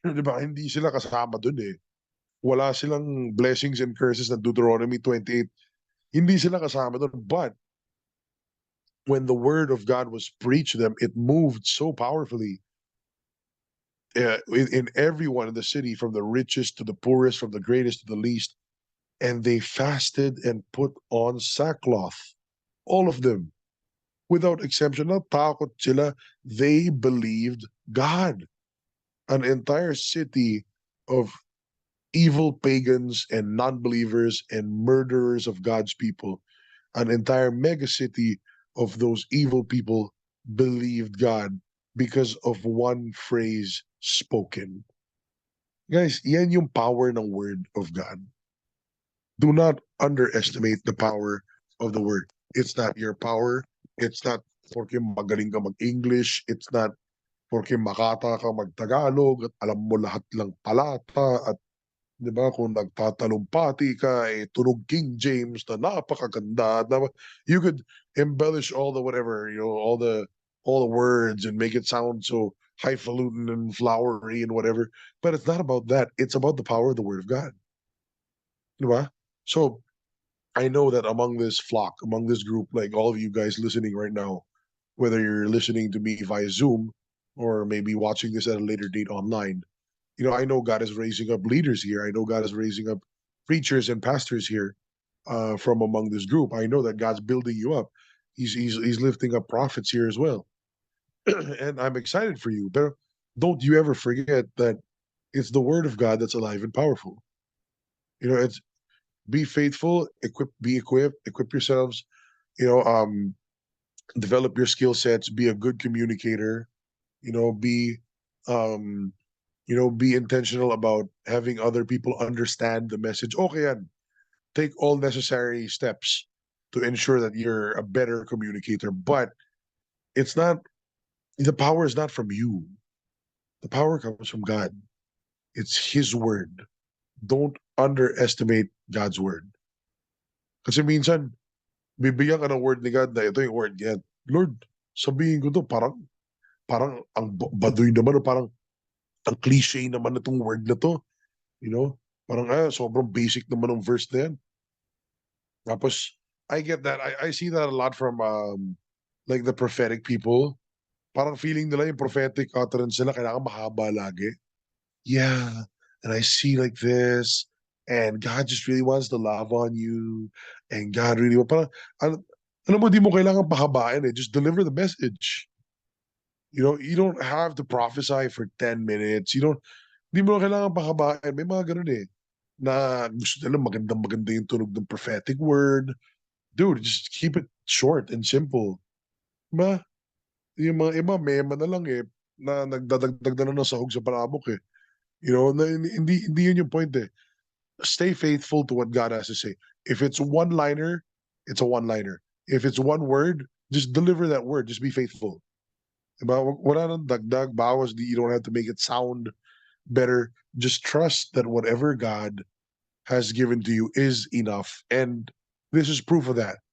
Diba? Hindi sila kasama dun eh. Wala silang blessings and curses ng Deuteronomy 28. Hindi sila kasama dun. But when the word of God was preached to them, it moved so powerfully in everyone in the city, from the richest to the poorest, from the greatest to the least. And they fasted and put on sackcloth, all of them, without exception. Natakot sila. They believed God. An entire city of evil pagans and non-believers and murderers of God's people, an entire megacity of those evil people believed God because of one phrase spoken. Guys, yan yung power ng word of God. Do not underestimate the power of the word. It's not your power. It's not porque magaling ka mag-English. It's not porque makata ka mag-Tagalog at alam mo lahat lang talata at 'di ba kung nagtatalumpati ka tunog King James na napakaganda. You could embellish all the whatever, all the words and make it sound so highfalutin and flowery and whatever. But it's not about that. It's about the power of the word of God. 'Di ba? So I know that among this flock, among this group, like all of you guys listening right now, whether you're listening to me via Zoom or maybe watching this at a later date online, I know God is raising up leaders here. I know God is raising up preachers and pastors here from among this group. I know that God's building you up. He's lifting up prophets here as well, and I'm excited for you. But don't you ever forget that it's the Word of God that's alive and powerful. It's be faithful, be equip yourselves. You know, um, Develop your skill sets. Be a good communicator. You know, be um, be intentional about having other people understand the message. Okay, yan. Take all necessary steps to ensure that you're a better communicator. But it's not, the power is not from you. The power comes from God. It's His word. Don't underestimate God's word. Kasi minsan, bibigyan ka ng word ni God na ito yung word niya. Lord, sabihin ko to, parang ang baduy naman, o parang ang cliche naman na itong word na to. You know? Parang sobrang basic naman ng verse na yan. Tapos, I get that. I see that a lot from like the prophetic people. Parang feeling nila yung prophetic utterance nila kailangan mahaba lagi. Yeah, and I see like this, and God just really wants to love on you, and God really parang, alam mo, di mo kailangan pahabain eh. Just deliver the message. You don't have to prophesy for 10 minutes. Di mo kailangan pahabain. May mga ganun eh, na gusto nila magandang-maganda yung tunog ng prophetic word. Dude, just keep it short and simple. Diba? Yung mga iba, mema na lang eh, na nagdadagdag na ng sahog sa palabok eh. Hindi yun yung point eh. Stay faithful to what God has to say. If it's one-liner, it's a one-liner. If it's one word, just deliver that word. Just be faithful. Diba? Wala nang dagdag, bawas, you don't have to make it sound better. Just trust that whatever God has given to you is enough. And this is proof of that.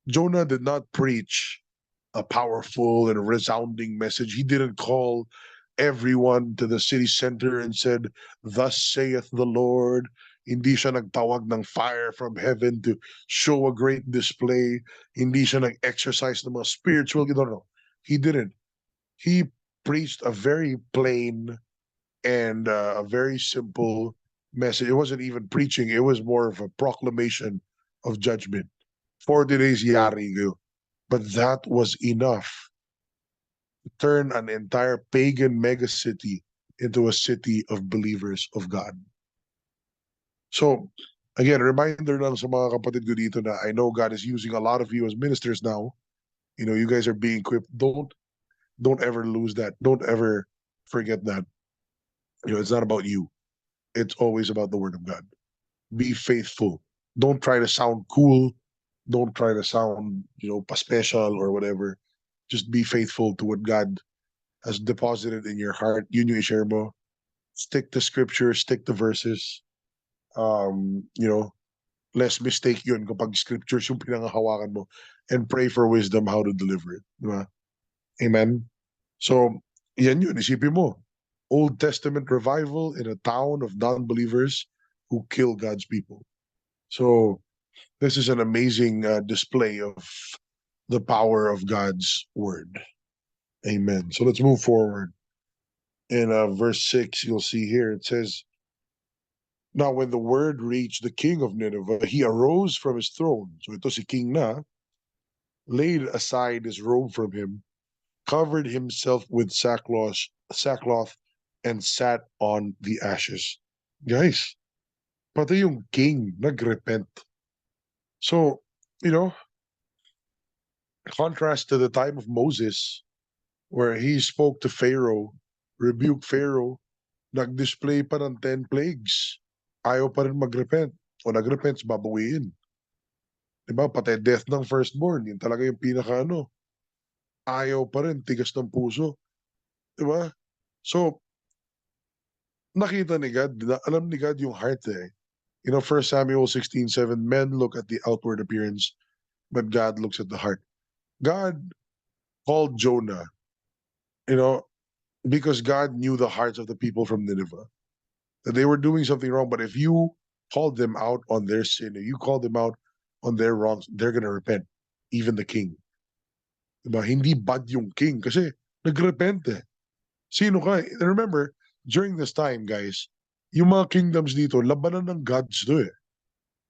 Jonah did not preach a powerful and resounding message. He didn't call everyone to the city center and said, "Thus saith the Lord." Hindi siya nagtawag ng fire from heaven to show a great display. Hindi siya nag-exercise ng mga spiritual. No. He didn't. He preached a very plain and a very simple message. It wasn't even preaching. It was more of a proclamation of judgment. 40 days yari kayo. But that was enough to turn an entire pagan megacity into a city of believers of God. So, again, reminder lang sa mga kapatid ko dito na I know God is using a lot of you as ministers now. You guys are being equipped. Don't ever lose that. Don't ever forget that. It's not about you. It's always about the word of God. Be faithful. Don't try to sound cool. Don't try to sound, pa-special or whatever. Just be faithful to what God has deposited in your heart. Yun yung i-share mo. Stick to scripture, stick to verses. Less mistake yun kapag scriptures yung pinangahawakan mo, and pray for wisdom how to deliver it. Diba? Amen? So, yan yun. Isipin mo. Old Testament revival in a town of non-believers who kill God's people. So, this is an amazing display of the power of God's word. Amen. So let's move forward. In verse 6, you'll see here it says, now when the word reached the king of Nineveh, he arose from his throne. So ito si king na, laid aside his robe from him, covered himself with sackcloth, and sat on the ashes. Guys, pati yung king nagrepent. So, you know, contrast to the time of Moses, where he spoke to Pharaoh, rebuked Pharaoh, nag-display pa ng 10 plagues. Ayaw pa rin mag-repent. O nag-repent, babawiin. Diba? Pati death ng firstborn, yun talaga yung pinaka ano. Ayaw pa rin, tigas ng puso. Diba? So, nakita ni God, alam ni God yung heart eh. You know, 1 Samuel 16:7, men look at the outward appearance, but God looks at the heart. God called Jonah, you know, because God knew the hearts of the people from Nineveh, that they were doing something wrong. But if you called them out on their sin, if you called them out on their wrongs, they're going to repent. Even the king. Diba? Hindi bad yung king kasi nagrepent eh. Sino ka? Remember, during this time, guys, yung mga kingdoms dito, labanan ng gods to eh.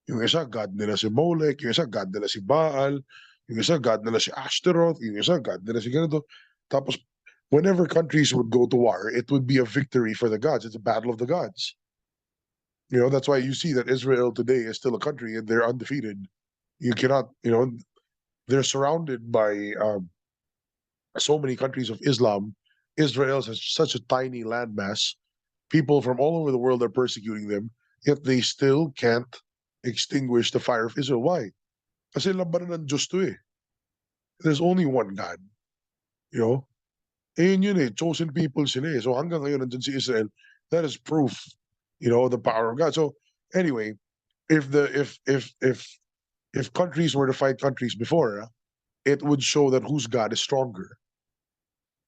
Yung isa, God nila si Molech, yung isa, God nila si Baal, yung isa, God nila si Ashtaroth, yung isa, God nila si ganito. Tapos, whenever countries would go to war, it would be a victory for the gods. It's a battle of the gods. You know, that's why you see that Israel today is still a country and they're undefeated. You cannot, you know, they're surrounded by so many countries of Islam. Israel has such a tiny landmass. People from all over the world are persecuting them, yet they still can't extinguish the fire of Israel. Why? Kasi labanan ng Diyos to eh. There's only one God. You know? Eh yun eh, chosen people sila eh. So hanggang ngayon nandun si Israel, that is proof, you know, the power of God. So anyway, if the if countries were to fight countries before, it would show that whose God is stronger.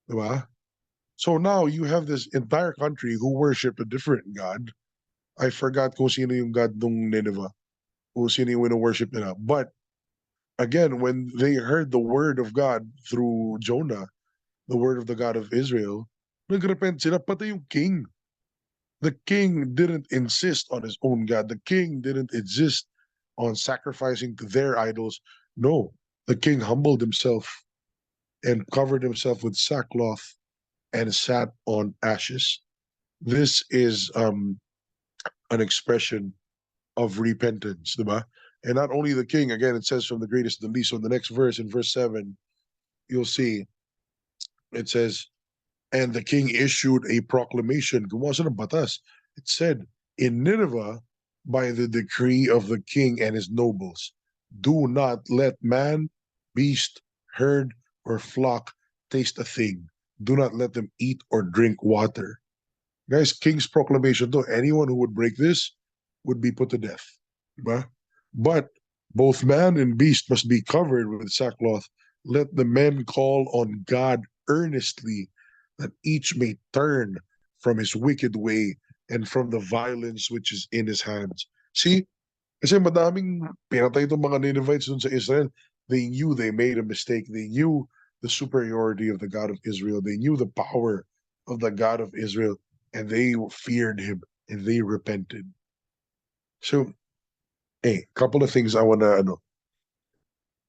Diba? So now you have this entire country who worship a different God. I forgot kung sino yung God ng Nineveh, kung sino yung worship nila. But again, when they heard the word of God through Jonah, the word of the God of Israel, nagrepent sila, pati yung king. The king didn't insist on his own God. The king didn't insist on sacrificing to their idols. No, the king humbled himself and covered himself with sackcloth and sat on ashes. This is an expression of repentance, diba? And not only the king, again, it says from the greatest to the least. So in the next verse, in verse 7, you'll see it says, and the king issued a proclamation. Gumawa siya ng batas. It said, in Nineveh, by the decree of the king and his nobles, do not let man, beast, herd, or flock taste a thing. Do not let them eat or drink water. Guys, king's proclamation to anyone who would break this would be put to death. Diba? But both man and beast must be covered with sackcloth. Let the men call on God earnestly, that each may turn from his wicked way and from the violence which is in his hands. See, kasi madaming pinatay itong mga Ninevites dun sa Israel. They knew they made a mistake. They knew the superiority of the God of Israel. They knew the power of the God of Israel, and they feared him, and they repented. So, hey, couple of things I want to know.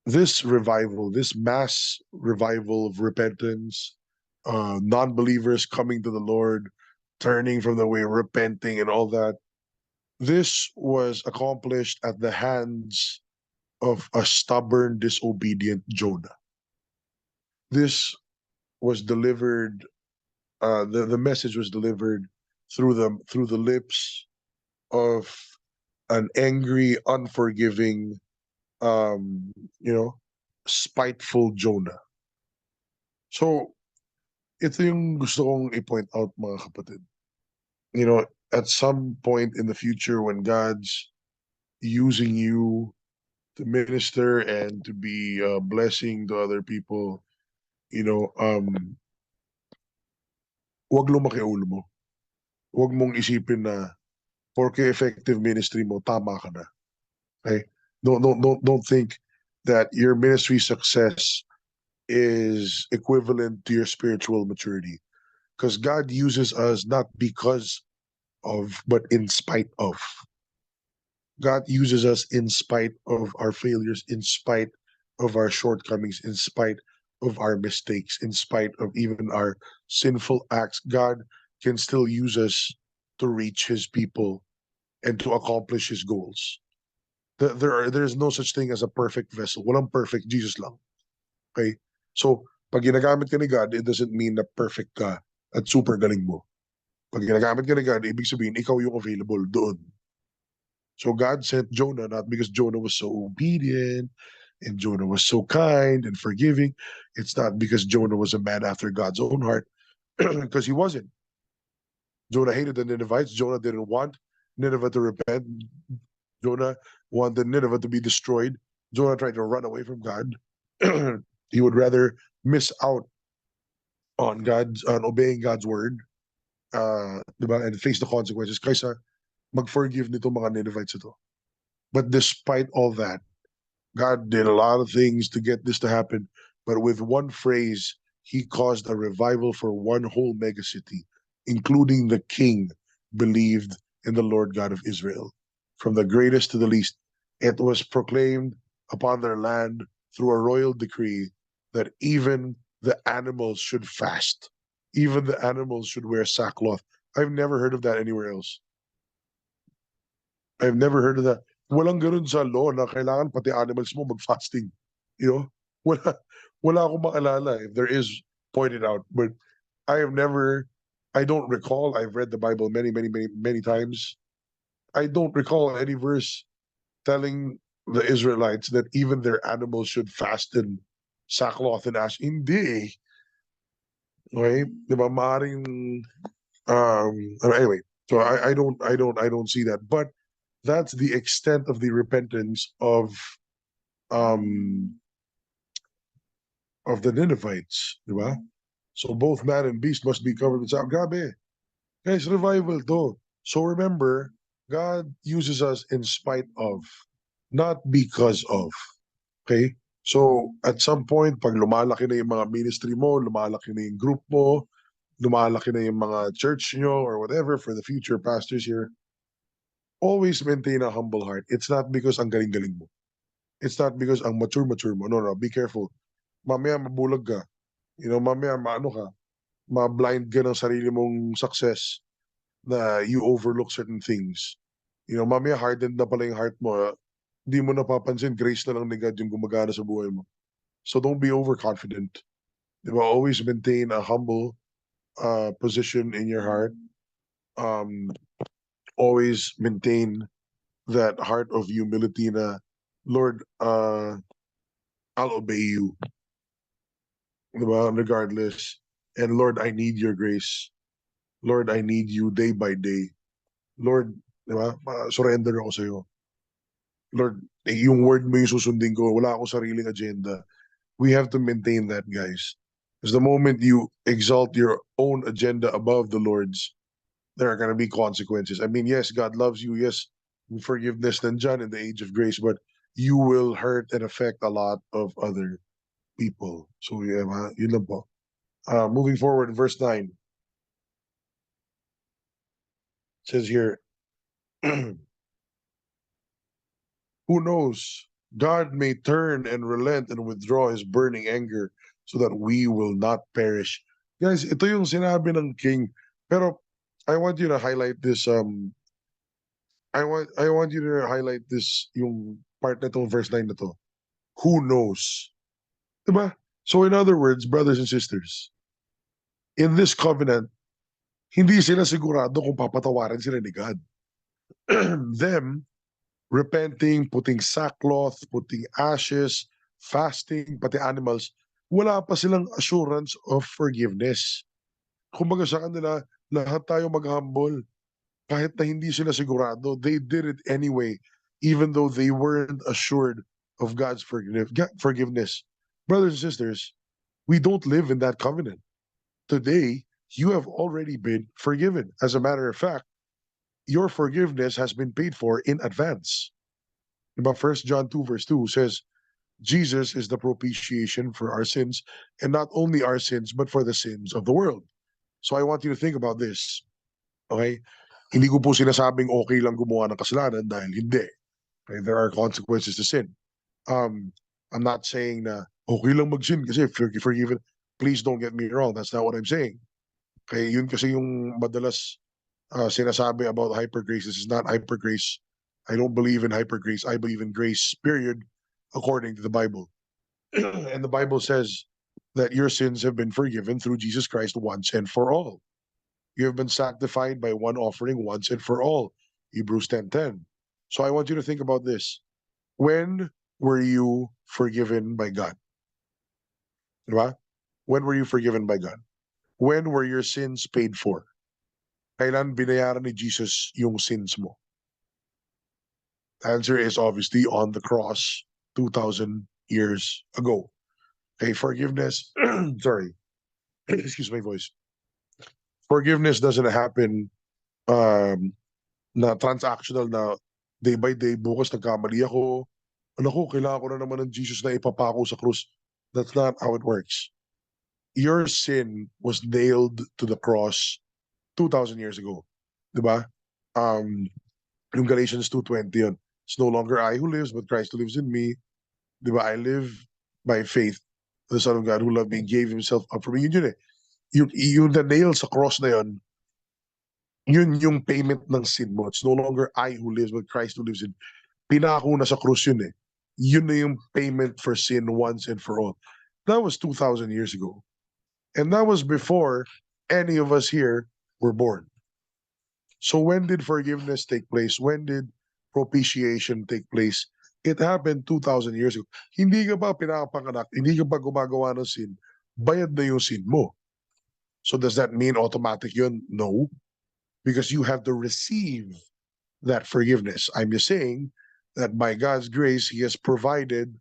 This revival, this mass revival of repentance, non-believers coming to the Lord, turning from the way, repenting, and all that. This was accomplished at the hands of a stubborn, disobedient Jonah. This was delivered. The message was delivered through the lips of an angry, unforgiving, you know, spiteful Jonah. So, ito yung gusto kong i-point out, mga kapatid. You know, at some point in the future when God's using you to minister and to be a blessing to other people, you know, wag lumaki ulo mo. Wag mong isipin na porque effective ministry mo, tama ka na. Okay? Don't think that your ministry success is equivalent to your spiritual maturity. Because God uses us not because of, but in spite of. God uses us in spite of our failures, in spite of our shortcomings, in spite of our mistakes, in spite of even our sinful acts. God can still use us to reach His people and to accomplish His goals. There's no such thing as a perfect vessel. Walang perfect, Jesus lang. Okay? So, pag ginagamit ka ni God, it doesn't mean na perfect ka at super galing mo. Pag ginagamit ka ni God, ibig sabihin, ikaw yung available doon. So God sent Jonah not because Jonah was so obedient and Jonah was so kind and forgiving. It's not because Jonah was a man after God's own heart, because he wasn't. Jonah hated the Ninevites. Jonah didn't want Nineveh to repent. Jonah wanted Nineveh to be destroyed. Jonah tried to run away from God. He would rather miss out on obeying God's word, diba, and face the consequences kaysa mag-forgive nito mga Ninevites ito. But despite all that, God did a lot of things to get this to happen, but with one phrase, He caused a revival for one whole megacity, including the king believed in the Lord God of Israel. From the greatest to the least, it was proclaimed upon their land through a royal decree that even the animals should fast, even the animals should wear sackcloth. I've never heard of that anywhere else. I've never heard of that. Walang ganun sa law na kailangan pati animals mo mag-fasting. You know? Wala, wala akong maalala if there is pointed out. But I don't recall, I've read the Bible many times. I don't recall any verse telling the Israelites that even their animals should fast in sackcloth and ash. Hindi. Okay? Di ba? Anyway, so I don't see that. But that's the extent of the repentance um of the Ninevites, di ba? So both man and beast must be covered with sackcloth. Grabe. Guys, revival to. So remember, God uses us in spite of, not because of. Okay? So at some point, pag lumalaki na yung mga ministry mo, lumalaki na yung group mo, lumalaki na yung mga church nyo or whatever for the future pastors here, always maintain a humble heart. It's not because ang galing-galing mo. It's not because ang mature mo. No, be careful. Mamaya mabulag ka. You know, mamaya maano ka, ma-blind ka ng sarili mong success na you overlook certain things. You know, mamaya hardened na pala yung heart mo. Hindi mo napapansin, grace na lang ni God yung gumagana sa buhay mo. So don't be overconfident. Diba? Always maintain a humble position in your heart. Always maintain that heart of humility na, Lord, I'll obey you. Diba? Regardless. And Lord, I need your grace. Lord, I need you day by day. Lord, diba? Surrender ako sa'yo. Lord, yung word mo yung susundin ko. Wala akong sariling agenda. We have to maintain that, guys. Because the moment you exalt your own agenda above the Lord's, there are going to be consequences. I mean, yes, God loves you. Yes, forgiveness nandyan in the age of grace, but you will hurt and affect a lot of other people. So, yeah, yun lang po. Moving forward, verse 9. It says here, who knows? God may turn and relent and withdraw his burning anger so that we will not perish. Guys, ito yung sinabi ng king. Pero I want you to highlight this I want you to highlight this yung part na to, verse 9 na to. Who knows? Diba? So in other words, brothers and sisters, in this covenant, hindi sila sigurado kung papatawarin sila ni God. Them repenting, putting sackcloth, putting ashes, fasting, pati animals, wala pa silang assurance of forgiveness. Kumbaga sa kanila, lahat tayo mag-humble. Kahit na hindi sila sigurado, they did it anyway, even though they weren't assured of God's forgiveness. Brothers and sisters, we don't live in that covenant. Today, you have already been forgiven. As a matter of fact, your forgiveness has been paid for in advance. But 1 John 2 verse 2 says, Jesus is the propitiation for our sins, and not only our sins, but for the sins of the world. So I want you to think about this. Okay? Hindi ko po sinasabing okay lang gumawa ng kasalanan dahil hindi. Okay? There are consequences to sin. I'm not saying na okay lang mag-sin kasi if you're forgiven. Please don't get me wrong. That's not what I'm saying. Okay? Yun kasi yung madalas sinasabi about hyper grace. This is not hyper grace. I don't believe in hyper grace. I believe in grace, period, according to the Bible. And the Bible says that your sins have been forgiven through Jesus Christ once and for all. You have been sanctified by one offering once and for all. Hebrews 10:10. So I want you to think about this. When were you forgiven by God? Diba? When were you forgiven by God? When were your sins paid for? Kailan binayaran ni Jesus yung sins mo? The answer is obviously on the cross 2,000 years ago. Okay, forgiveness, sorry, excuse my voice. Forgiveness doesn't happen na transactional na day by day, bukas nagkamali ako, ko, kailangan ko na naman ng Jesus na ipapako sa krus. That's not how it works. Your sin was nailed to the cross 2,000 years ago. Diba? Yung Galatians 2:20 yun. It's no longer I who lives, but Christ who lives in me. Diba? I live by faith. The Son of God who loved me and gave himself up for me. Yun eh. Yung the nail sa cross na yun yung payment ng sin mo. It's no longer I who lives, but Christ who lives in. Pinako na sa krus yun eh. Yun na yung payment for sin once and for all. That was 2,000 years ago. And that was before any of us here were born. So when did forgiveness take place? When did propitiation take place? It happened 2,000 years ago. Hindi ka pa pinapanganak, hindi ka pa gumagawa ng sin, bayad na yung sin mo. So does that mean automatic yun? No. Because you have to receive that forgiveness. I'm just saying that by God's grace, He has provided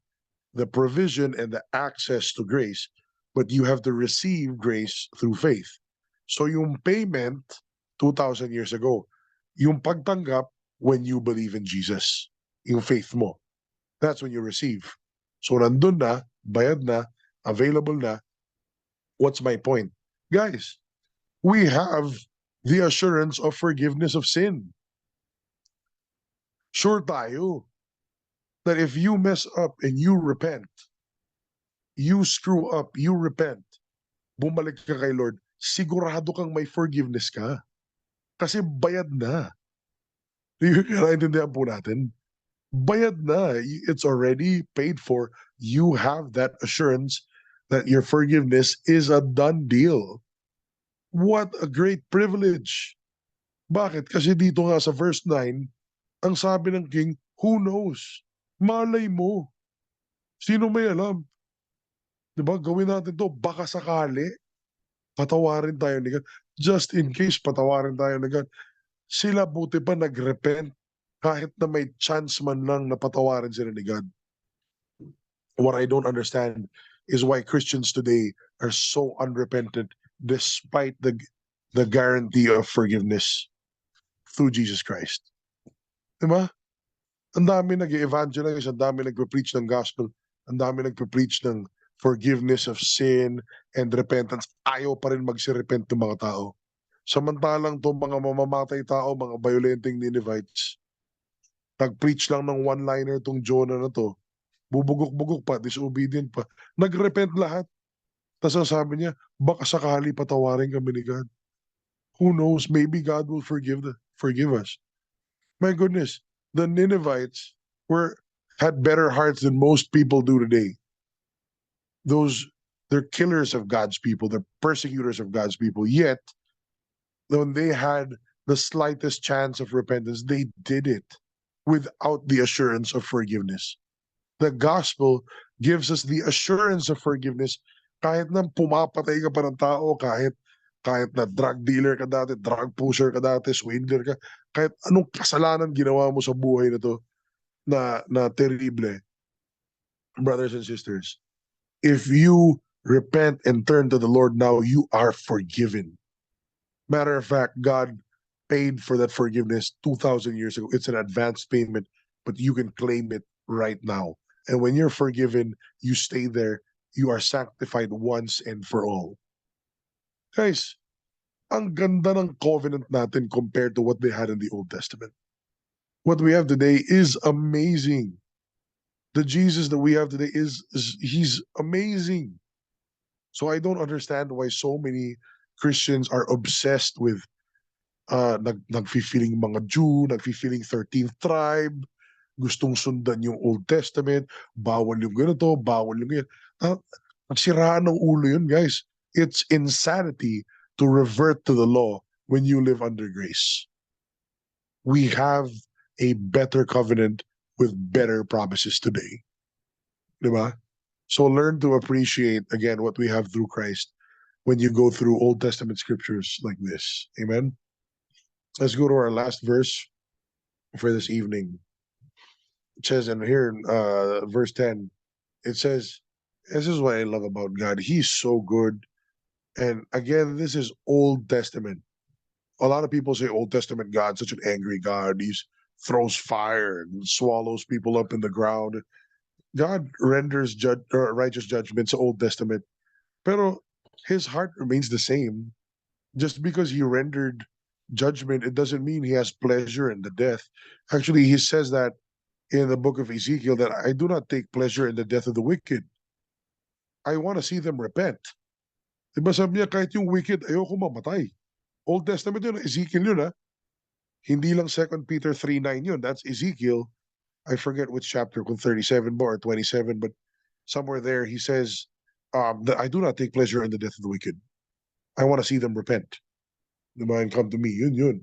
the provision and the access to grace, but you have to receive grace through faith. So yung payment 2,000 years ago, yung pagtanggap when you believe in Jesus, yung faith mo. That's when you receive. So nandun na, bayad na, available na. What's my point? Guys, we have the assurance of forgiveness of sin. Sure tayo that if you mess up and you repent, you screw up, you repent, bumalik ka kay Lord, sigurado kang may forgiveness ka. Kasi bayad na. Naintindihan po natin? Bayad na. It's already paid for. You have that assurance that your forgiveness is a done deal. What a great privilege. Bakit? Kasi dito nga sa verse 9, ang sabi ng king, who knows? Malay mo. Sino may alam? Diba? Gawin natin to. Baka sakali, patawarin tayo ni God. Just in case, patawarin tayo ni God. Sila buti pa nag-repent kahit na may chance man lang na patawarin sila ni God. What I don't understand is why Christians today are so unrepentant despite the guarantee of forgiveness through Jesus Christ. Diba? Ang dami nag-evangelize, ang dami nagpe-preach ng gospel, ang dami nagpe-preach ng forgiveness of sin and repentance. Ayaw pa rin mag-repent ng mga tao. Samantalang itong mga mamamatay tao, mga violenteng Ninevites, nag-preach lang ng one-liner itong Jonah na to, bubugok-bugok pa, disobedient pa, nag-repent lahat. Tapos ang sabi niya, baka sakali patawarin kami ni God. Who knows, maybe God will forgive us. My goodness, the Ninevites had better hearts than most people do today. They're killers of God's people, they're persecutors of God's people, yet when they had the slightest chance of repentance, they did it without the assurance of forgiveness. The gospel gives us the assurance of forgiveness kahit na pumapatay ka pa ng tao, kahit na drug dealer ka dati, drug pusher ka dati, swindler ka, kahit anong kasalanan ginawa mo sa buhay na to na terrible. Brothers and sisters, if you repent and turn to the Lord now, you are forgiven. Matter of fact, God paid for that forgiveness 2,000 years ago. It's an advance payment, but you can claim it right now. And when you're forgiven, you stay there. You are sanctified once and for all. Guys, ang ganda ng covenant natin compared to what they had in the Old Testament. What we have today is amazing. The Jesus that we have today is he's amazing. So I don't understand why so many Christians are obsessed with nagfi-feeling mga Jew, nagfi-feeling 13th tribe, gustong sundan yung Old Testament, bawal yung ganito, bawal yung ganyan. Nagsiraan ng ulo yun, guys. It's insanity to revert to the law when you live under grace. We have a better covenant with better promises today. Diba? So learn to appreciate, again, what we have through Christ when you go through Old Testament scriptures like this. Amen? Let's go to our last verse for this evening. It says, and here in verse 10, it says, this is what I love about God. He's so good. And again, this is Old Testament. A lot of people say Old Testament God, such an angry God. He throws fire and swallows people up in the ground. God renders righteous judgments, Old Testament. Pero his heart remains the same. Just because he rendered judgment, it doesn't mean he has pleasure in the death. Actually, he says that in the book of Ezekiel that I do not take pleasure in the death of the wicked. I want to see them repent. Diba sabi niya, kahit yung wicked, ayoko mamatay. Old Testament yun, Ezekiel yun, ha? Hindi lang 2 Peter 3:9 yun. That's Ezekiel. I forget which chapter, kung 37 ba or 27, but somewhere there he says that I do not take pleasure in the death of the wicked. I want to see them repent. Diba? And come to me. Yun.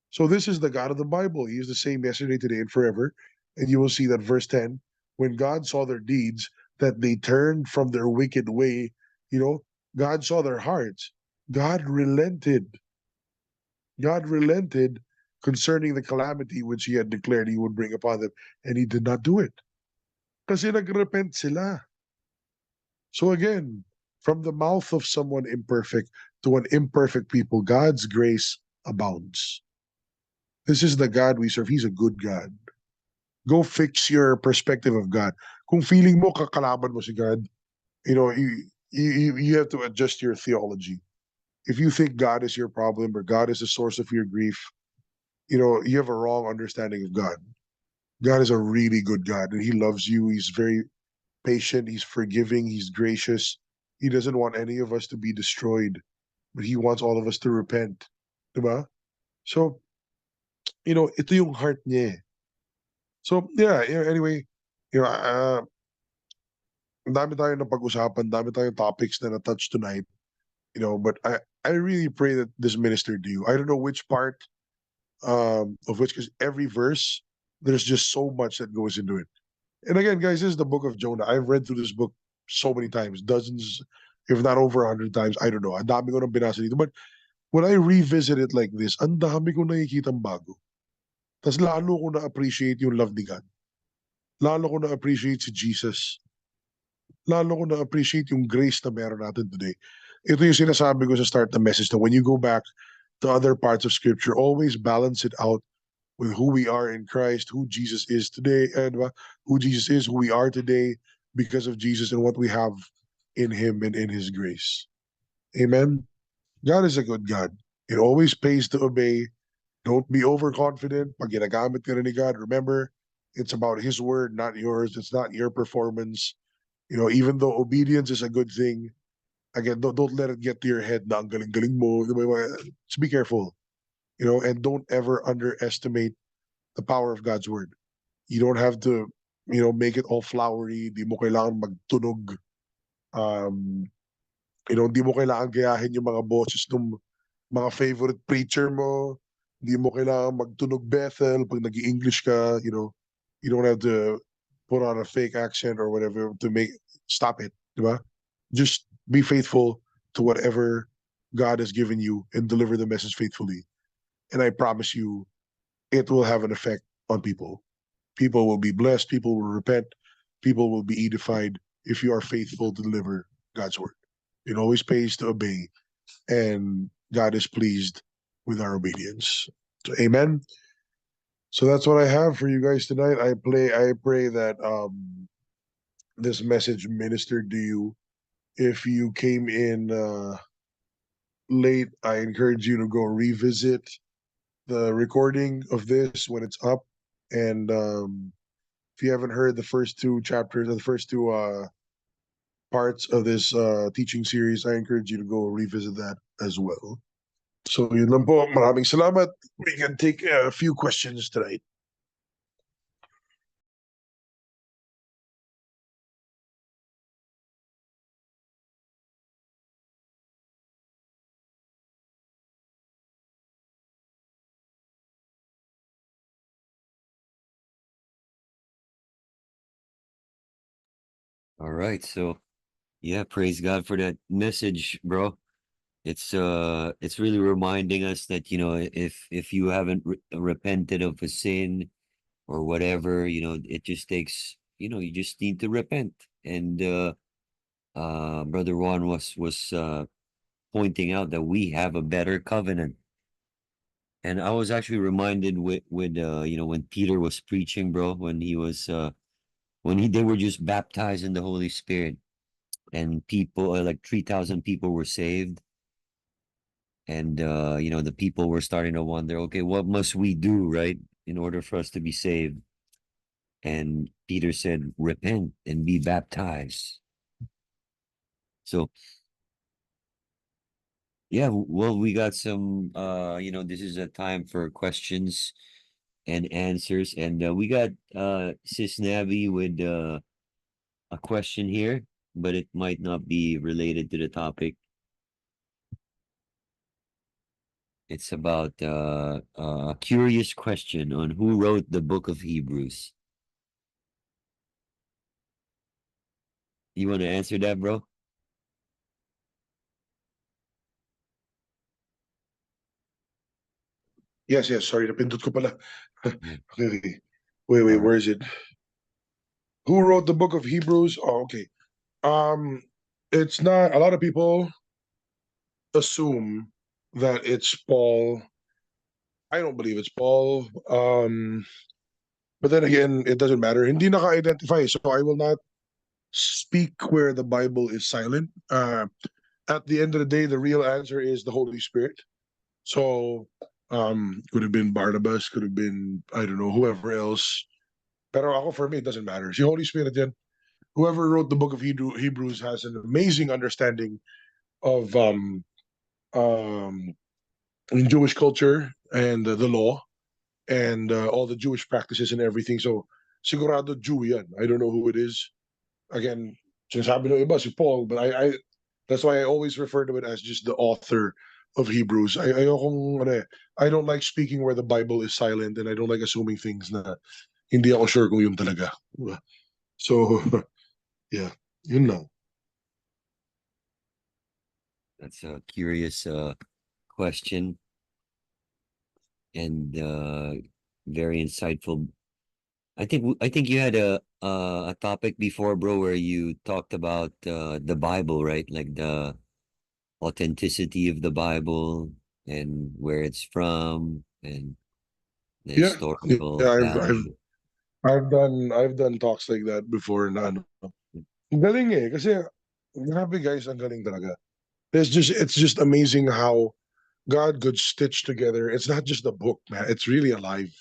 So this is the God of the Bible. He is the same yesterday, today, and forever. And you will see that verse 10, when God saw their deeds, that they turned from their wicked way, God saw their hearts. God relented. God relented concerning the calamity which he had declared he would bring upon them, and he did not do it. Kasi nagrepent sila. So again, from the mouth of someone imperfect to an imperfect people, God's grace abounds. This is the God we serve. He's a good God. Go fix your perspective of God. Kung feeling mo kakalaban mo si God, you have to adjust your theology. If you think God is your problem or God is the source of your grief, you have a wrong understanding of God. God is a really good God, and he loves you. He's very patient. He's forgiving. He's gracious. He doesn't want any of us to be destroyed, but he wants all of us to repent. Diba? So, ito yung heart niya eh. So, yeah, anyway, ang dami tayong napag-usapan, dami tayong topics na na-touch tonight, but I really pray that this ministered to you. I don't know which part of which, because every verse, there's just so much that goes into it. And again, guys, this is the book of Jonah. I've read through this book so many times, dozens, if not over 100 times. I don't know. Ang dami ko nang binasa dito. But when I revisit it like this, ang dami ko nakikitang bago. Tapos lalo ko na-appreciate yung love ni God. Lalo ko na-appreciate si Jesus. Lalo ko na-appreciate yung grace na meron natin today. Ito yung sinasabi ko sa start the message na when you go back to other parts of Scripture, always balance it out with who we are in Christ, who Jesus is today, and who Jesus is, who we are today because of Jesus and what we have in him and in his grace. Amen. God is a good God. It always pays to obey. Don't be overconfident. Pag ginagamit ka ni God, remember, it's about his word, not yours. It's not your performance. Even though obedience is a good thing, again, don't let it get to your head na ang galing-galing mo. Just be careful. And don't ever underestimate the power of God's word. You don't have to, make it all flowery. Di mo kailangan magtunog. Di mo kailangan gayahin yung mga boses ng mga favorite preacher mo. Di mo kailangan magtunog Bethel pag nag-English ka. You don't have to put on a fake accent or whatever to stop it. Diba? Just be faithful to whatever God has given you and deliver the message faithfully. And I promise you, it will have an effect on people. People will be blessed. People will repent. People will be edified if you are faithful to deliver God's word. It always pays to obey, and God is pleased with our obedience. So, amen. So that's what I have for you guys tonight. I pray that this message ministered to you. If you came in late, I encourage you to go revisit the recording of this when it's up. And if you haven't heard the first two chapters, the first two parts of this teaching series, I encourage you to go revisit that as well. So yun lang po. Maraming salamat. We can take a few questions tonight. All right, so yeah, praise God for that message, bro. It's really reminding us that, you know, if you haven't repented of a sin or whatever, you know, it just takes, you know, you just need to repent. And Brother Juan was pointing out that we have a better covenant. And I was actually reminded with you know, when Peter was preaching, bro, when he was when they were just baptized in the Holy Spirit, and people like 3,000 people were saved. And you know, the people were starting to wonder, okay, what must we do, right, in order for us to be saved? And Peter said, repent and be baptized. So yeah, well, we got some you know, this is a time for questions and answers, and we got Sis Navi with a question here, but it might not be related to the topic. It's about a curious question on who wrote the book of Hebrews. You want to answer that, bro? Yes, yes. Sorry, napindot ko pala. Yeah. Okay. Wait, All right. where is it? Who wrote the book of Hebrews? Oh, okay. Um, it's not, a lot of people assume that it's Paul. I don't believe it's Paul. But then again, it doesn't matter. Hindi naka-identify, so I will not speak where the Bible is silent. At the end of the day, the real answer is the Holy Spirit. So, could have been Barnabas, could have been, I don't know, whoever else. Pero ako, for me, it doesn't matter. Si Holy Spirit yan. Whoever wrote the book of Hebrews has an amazing understanding of in Jewish culture and the law and all the Jewish practices and everything. So, sigurado Jew yan. I don't know who it is. Again, sinasabi ng iba si Paul, but that's why I always refer to it as just the author of Hebrews. I don't like speaking where the Bible is silent, and I don't like assuming things na hindi ako sure kung yun talaga. So, yeah, yun lang. That's a curious question, and very insightful. I think you had a topic before, bro, where you talked about the Bible, right? Like the authenticity of the Bible and where it's from and the Yeah, historical yeah, value. I've done talks like that before na ano. Ang galing eh, kasi grabe guys, ang galing talaga. It's just amazing how God could stitch together. It's not just a book, man. It's really alive.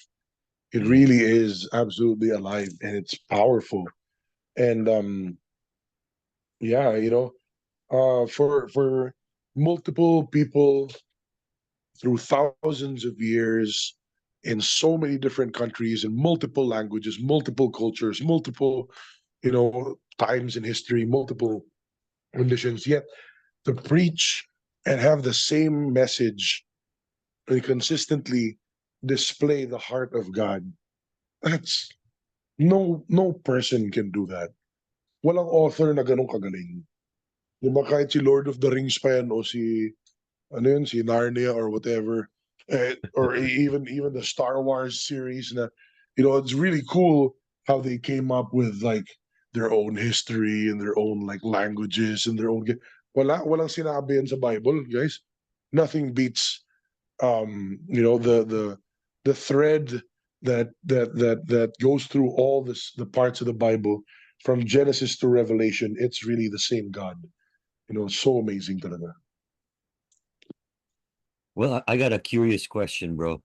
It Yeah. really is absolutely alive and it's powerful. And yeah, for multiple people through thousands of years in so many different countries in multiple languages, multiple cultures, multiple, times in history, multiple conditions, yet to preach and have the same message and consistently display the heart of God. That's no person can do that. Walang author na ganun kagaling. Di ba kahit si Lord of the Rings pa yan o si ano yun, si Narnia or whatever, or even the Star Wars series na, it's really cool how they came up with like their own history and their own like languages and their own walang sinabi yan sa Bible, guys. Nothing beats the thread that goes through all the parts of the Bible from Genesis to Revelation, it's really the same God. You know, so amazing talaga. Well, I got a curious question, bro.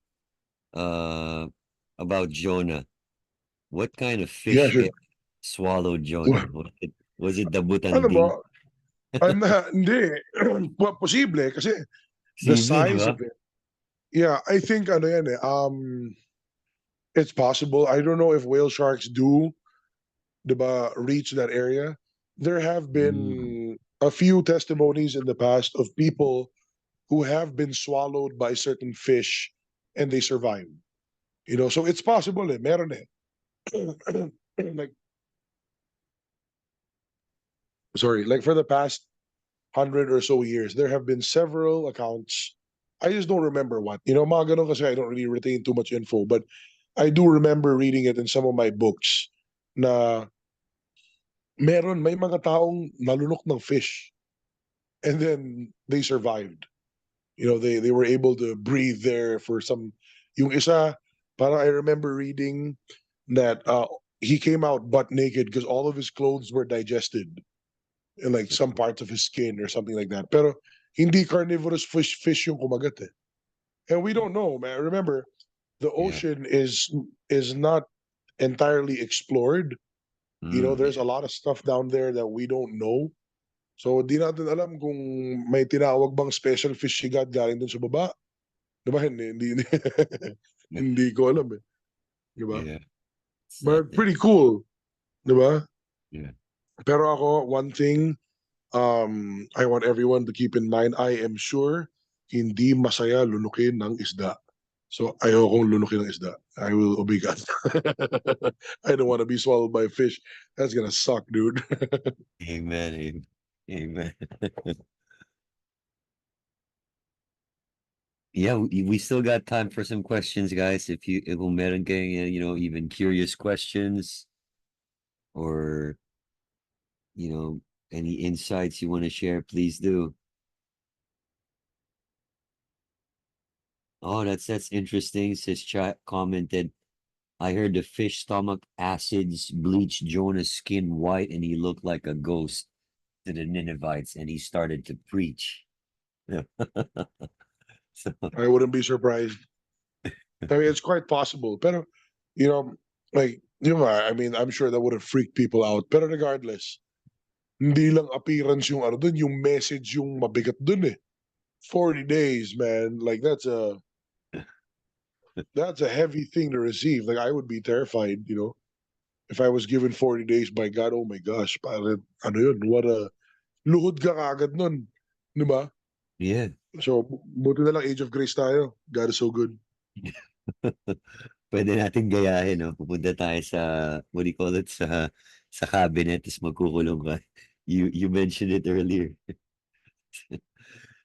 About Jonah. What kind of Yeah, fish sure. swallowed Jonah? Was it the Alam mo, butanding? hindi. Well, posible kasi the Posible, di size ba? of it. Yeah, I think ano yan eh, it's possible. I don't know if whale sharks do, diba, reach that area. There have Mm, been a few testimonies in the past of people who have been swallowed by certain fish and they survive. You know, so it's possible eh, meron eh. Like, sorry, like for the past 100 or so years, there have been several accounts. I just don't remember what. You know, mga ganun kasi I don't really retain too much info, but I do remember reading it in some of my books na may mga taong nalunok ng fish and then they survived. You know, they were able to breathe there for some. Yung isa, para I remember reading that he came out butt naked because all of his clothes were digested in like some parts of his skin or something like that. Pero hindi carnivorous fish yung kumagat eh. And we don't know, man. Remember, the yeah. ocean is not entirely explored. You know, there's Yeah. a lot of stuff down there that we don't know. So di natin alam kung may tinawag bang special fish si God galing dun sa baba. Di ba? Hindi, hindi ko alam eh. Di ba? Yeah. It's not But there. pretty cool. Di ba? Yeah. Pero ako, one thing I want everyone to keep in mind, I am sure hindi masaya lunukin ng isda. So ayokong lunukin ng isda. I will obey God. I don't want to be swallowed by a fish. That's gonna suck, dude. Amen. Amen. Yeah, we still got time for some questions, guys. If meron kayong, even curious questions or, you know, any insights you want to share, please do. Oh, that's interesting. Says chat commented, I heard the fish stomach acids bleached Jonah's skin white and he looked like a ghost to the Ninevites and he started to preach. So, I wouldn't be surprised. I mean, it's quite possible. Pero, you know, like, I mean, I'm sure that would have freaked people out. Pero regardless, hindi lang appearance yung ano dun, yung message yung mabigat dun eh. 40 days, man. Like that's a heavy thing to receive. Like I would be terrified, you know, if I was given 40 days by God. Oh my gosh, parang ano yun, what a luhod ka agad nun, di ba? yeah. So buti na lang age of grace tayo. God is so good. Pwede natin gayahin, no? Pupunta tayo sa, what do you call it, sa cabinet, tapos magkukulong ka. You mentioned it earlier.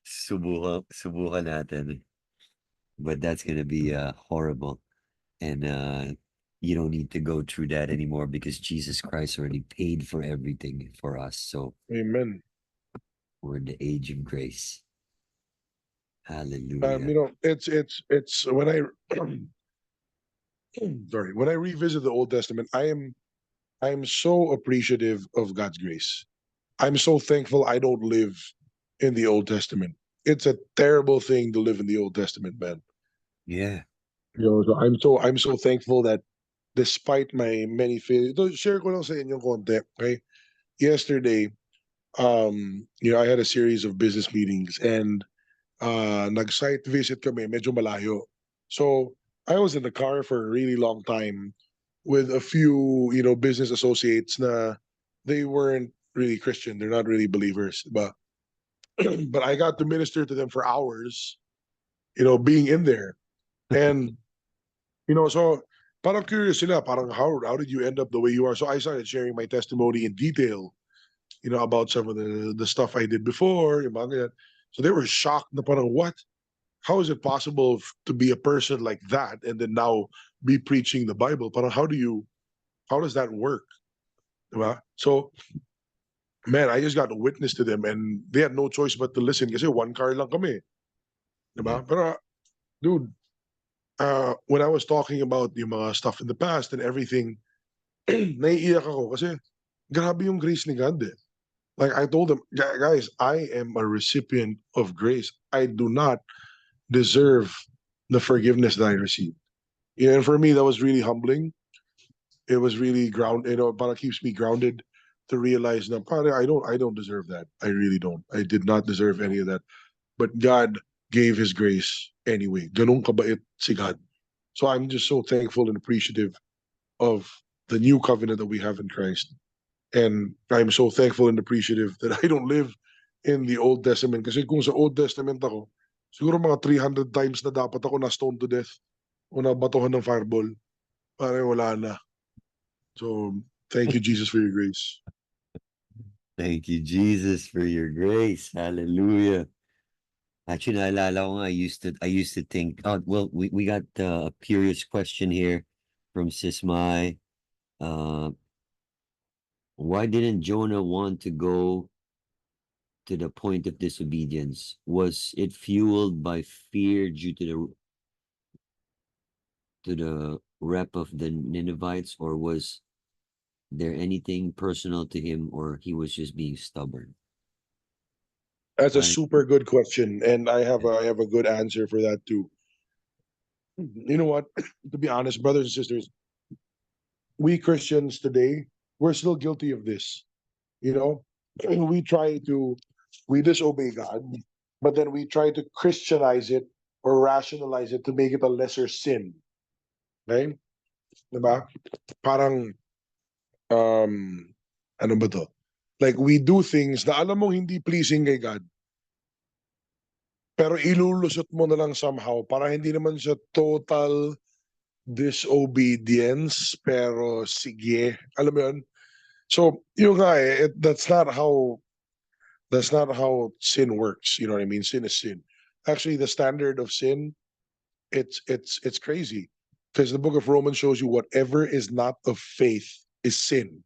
Subukan natin. But that's gonna be horrible. And you don't need to go through that anymore because Jesus Christ already paid for everything for us. So Amen. we're in the age of grace. Hallelujah. You know, it's when I sorry, when I revisit the Old Testament, I am so appreciative of God's grace. I'm so thankful I don't live in the Old Testament. It's a terrible thing to live in the Old Testament, man. Yeah. You know, so I'm so thankful that despite my many failures, ito, share ko lang sa inyo konti, okay? Yesterday, I had a series of business meetings and nag-site visit kami, medyo malayo. So, I was in the car for a really long time with a few, business associates na they weren't really Christian. They're not really believers, but but I got to minister to them for hours, being in there. And so parang curious sila, parang how did you end up the way you are? So I started sharing my testimony in detail, about some of the stuff I did before, yung mga ganyan. So they were shocked na parang what? How is it possible to be a person like that and then now be preaching the Bible? Parang how does that work? Diba? So man, I just got to witness to them and they had no choice but to listen kasi one car lang kami. Yeah. Diba? Pero dude, when I was talking about yung mga stuff in the past and everything, naiiyak ako kasi grabe yung grace ni God eh. Like I told them, guys, I am a recipient of grace. I do not deserve the forgiveness that I received. Yeah, and for me, that was really humbling. It was really but it keeps me grounded to realize that I don't deserve that. I really don't. I did not deserve any of that. But God gave his grace anyway. Ganun kabait si God. So I'm just so thankful and appreciative of the new covenant that we have in Christ. And I'm so thankful and appreciative that I don't live in the Old Testament. Kasi kung sa Old Testament ako, siguro mga 300 times na dapat ako na stone to death o nabatuhan ng fireball. Parang wala na. So, thank you, Jesus, for your grace. Thank you, Jesus, for your grace. Hallelujah. Actually, naalala ko nga, I used to think, oh, well, we got a curious question here from Sis Mai. Why didn't Jonah want to go to the point of disobedience? Was it fueled by fear due to the rep of the Ninevites, or was there anything personal to him, or he was just being stubborn? That's a Parang- super good question, and I have a good answer for that too. You know what? To be honest, brothers and sisters, we Christians today, we're still guilty of this. You know, we disobey God, but then we try to Christianize it or rationalize it to make it a lesser sin. Okay? Diba? Parang, ano ba to? Like, we do things na alam mong hindi pleasing kay God, pero ilulusot mo na lang somehow para hindi naman siya total disobedience, pero sige. Alam mo yun? So, yung nga eh, that's not how sin works. You know what I mean? Sin is sin. Actually, the standard of sin, it's crazy. Because the book of Romans shows you whatever is not of faith is sin.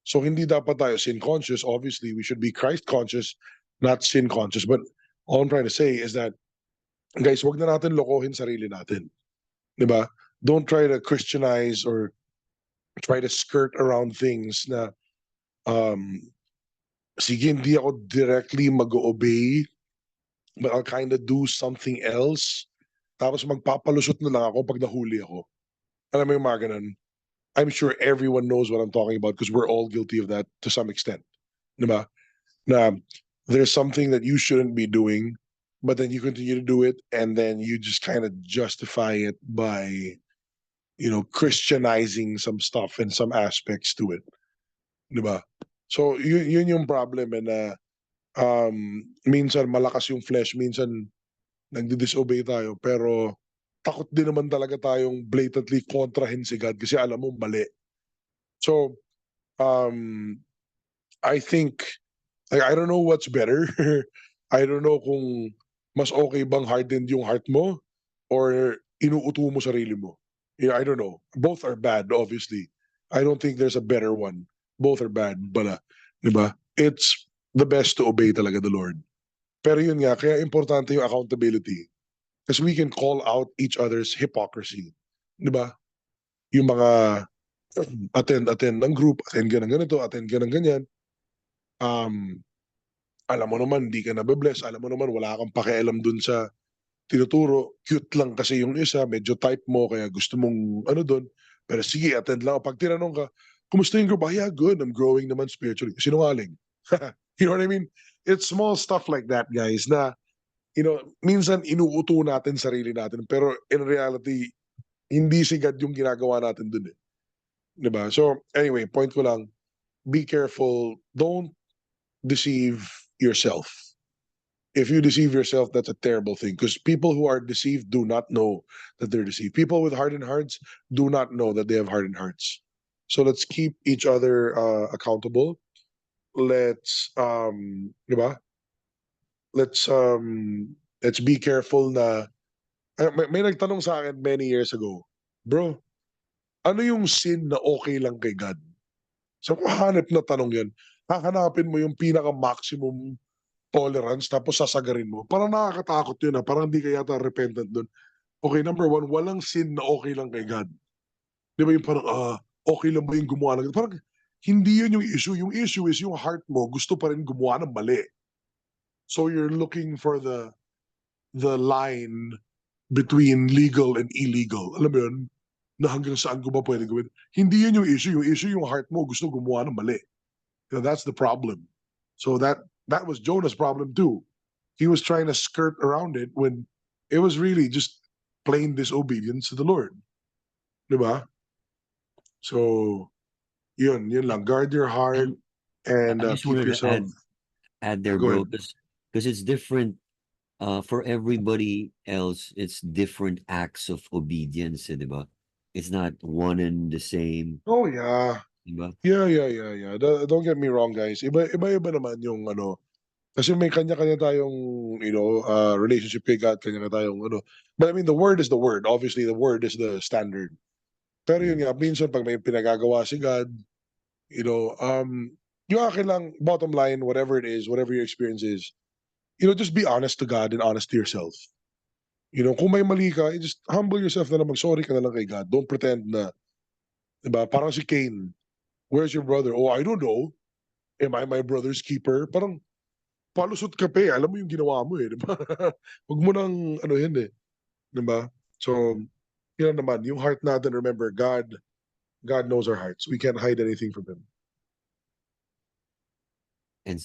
So hindi dapat tayo sin conscious. Obviously, we should be Christ conscious, not sin conscious. But all I'm trying to say is that, guys, wag na natin lokohin sarili natin. Diba? Don't try to Christianize or try to skirt around things na um sige, hindi ako directly mag-obey, but I'll kind of do something else. Tapos magpapalusot na lang ako pag nahuli ako. Alam mo yung mga ganun? I'm sure everyone knows what I'm talking about because we're all guilty of that to some extent. Diba? Na there's something that you shouldn't be doing, but then you continue to do it, and then you just kind of justify it by, you know, Christianizing some stuff and some aspects to it. Diba? So yun yung problem, and minsan malakas yung flesh, minsan nagdi-disobey tayo, pero takot din naman talaga tayong blatantly kontrahin si God kasi alam mo mali. So, I think, I don't know what's better. I don't know kung mas okay bang hardened yung heart mo or inuuto mo sarili mo. Yeah, I don't know. Both are bad, obviously. I don't think there's a better one. Both are bad, but diba? It's the best to obey talaga the Lord. Pero yun nga, kaya importante yung accountability. Because we can call out each other's hypocrisy. Diba? Yung mga attend ng group, attend ka ng ganito, attend ka ng ganyan. Alam mo naman, hindi ka nabe-bless. Alam mo naman, wala kang pakialam dun sa tinuturo. Cute lang kasi yung isa, medyo type mo, kaya gusto mong ano dun. Pero sige, attend lang. Pag tinanong ka, kumusta yung group? Ah, yeah, good. I'm growing naman spiritually. Sinungaling. You know what I mean? It's small stuff like that, guys, na, you know, minsan inuuto natin sarili natin, pero in reality, hindi si God yung ginagawa natin dun eh. Diba? So, anyway, point ko lang, be careful. Don't deceive yourself. If you deceive yourself, that's a terrible thing because people who are deceived do not know that they're deceived. People with hardened hearts do not know that they have hardened hearts. So let's keep each other accountable. Let's diba? Let's be careful na may nagtanong sa akin many years ago, bro, ano yung sin na okay lang kay God? So kung hanap na tanong yan, hahanapin mo yung pinaka-maximum tolerance tapos sasagarin mo. Parang nakakatakot yun parang hindi ka yata repentant dun. Okay, number one, walang sin na okay lang kay God. Di ba yung parang, okay lang ba yung gumawa ng parang Hindi yun yung issue. Yung issue is yung heart mo gusto pa rin gumawa ng mali. So you're looking for the line between legal and illegal. Alam mo yun? Na hanggang saan ko ba pwede gawin? Hindi yun yung issue. Yung issue yung heart mo gusto gumawa ng mali. You know, that's the problem. So that was Jonah's problem too. He was trying to skirt around it when it was really just plain disobedience to the Lord. Diba? So yun lang. Guard your heart and I just keep wanted to yourself. add there, Go bro, ahead. because it's different. For everybody else, it's different acts of obedience, diba? It's not one and the same, Oh yeah. diba? Yeah. Don't get me wrong, guys. Iba naman yung ano. Kasi may kanya-kanya tayong, relationship kay God, kanya tayong ano. But I mean, the word is the word. Obviously, the word is the standard. Pero yun nga, minsan pag may pinagagawa si God, you know, yung akin lang, bottom line, whatever it is, whatever your experience is, just be honest to God and honest to yourself. Kung may mali ka, just humble yourself na lang, mag-sorry ka na lang kay God. Don't pretend na, diba? Parang si Cain, where's your brother? Oh, I don't know. Am I my brother's keeper? Parang, palusot ka pa eh. Alam mo yung ginawa mo eh, di ba? Huwag mo nang ano yun eh, di ba? So, yun naman, yung heart natin, remember, God knows our hearts. We can't hide anything from Him.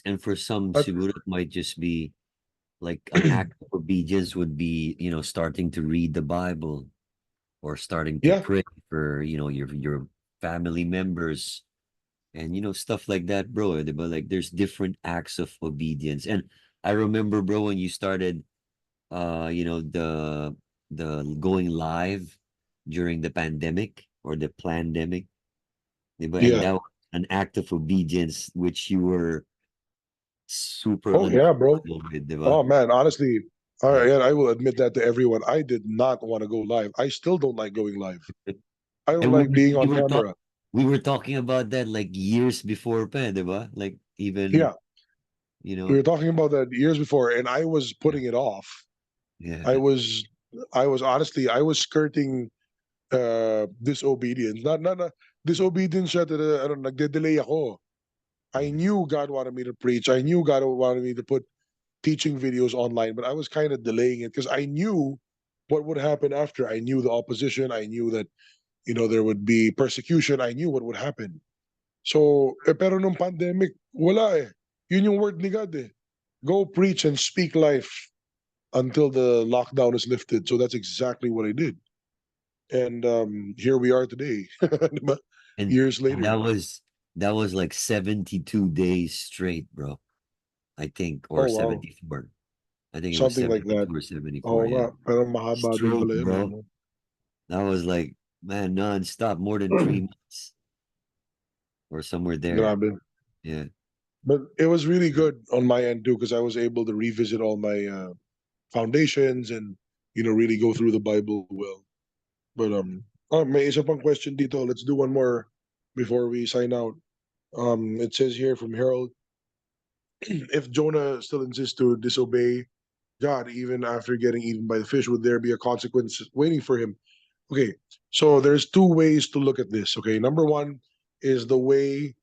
And for some, At, siguro it might just be like an act of obedience would be, starting to read the Bible or starting to yeah, pray for, your family members and stuff like that, bro. But like there's different acts of obedience. And I remember, bro, when you started the going live during the pandemic or the pandemic, and yeah. that was an act of obedience which you were super Oh, yeah, bro. uncomfortable with, diba? Oh, man, honestly, Yeah. yeah, I will admit that to everyone. I did not want to go live. I still don't like going live. I don't And like being we on were camera. we were talking about that like years before pa, diba? Like even, Yeah, you we know, were talking about that years before, and I was yeah, putting it off. yeah, I was, I was honestly, I was skirting disobedience. Not disobedience siya to the, ano, nagde-delay ako. I knew God wanted me to preach. I knew God wanted me to put teaching videos online, but I was kind of delaying it because I knew what would happen after. I knew the opposition. I knew that, there would be persecution. I knew what would happen. So, pero nung pandemic, wala eh. Yun yung word ni God eh. Go preach and speak life until the lockdown is lifted. So that's exactly what I did. And here we are today, diba? and Years and later. that was like 72 days straight, bro. I think, or Oh wow, 74. I think it was something like that. 72 or 74. Oo nga, Yeah, pero mahaba din straight, pala yun, eh, bro. 'no? That was like, man, nonstop, more than 3 months or somewhere there. Grabe. Yeah. But it was really good on my end too, because I was able to revisit all my foundations and really go through the Bible well. But may isa pang question dito. Let's do one more before we sign out. It says here from Harold, if Jonah still insists to disobey God even after getting eaten by the fish, would there be a consequence waiting for him? Okay, so there's two ways to look at this. Okay, number one is the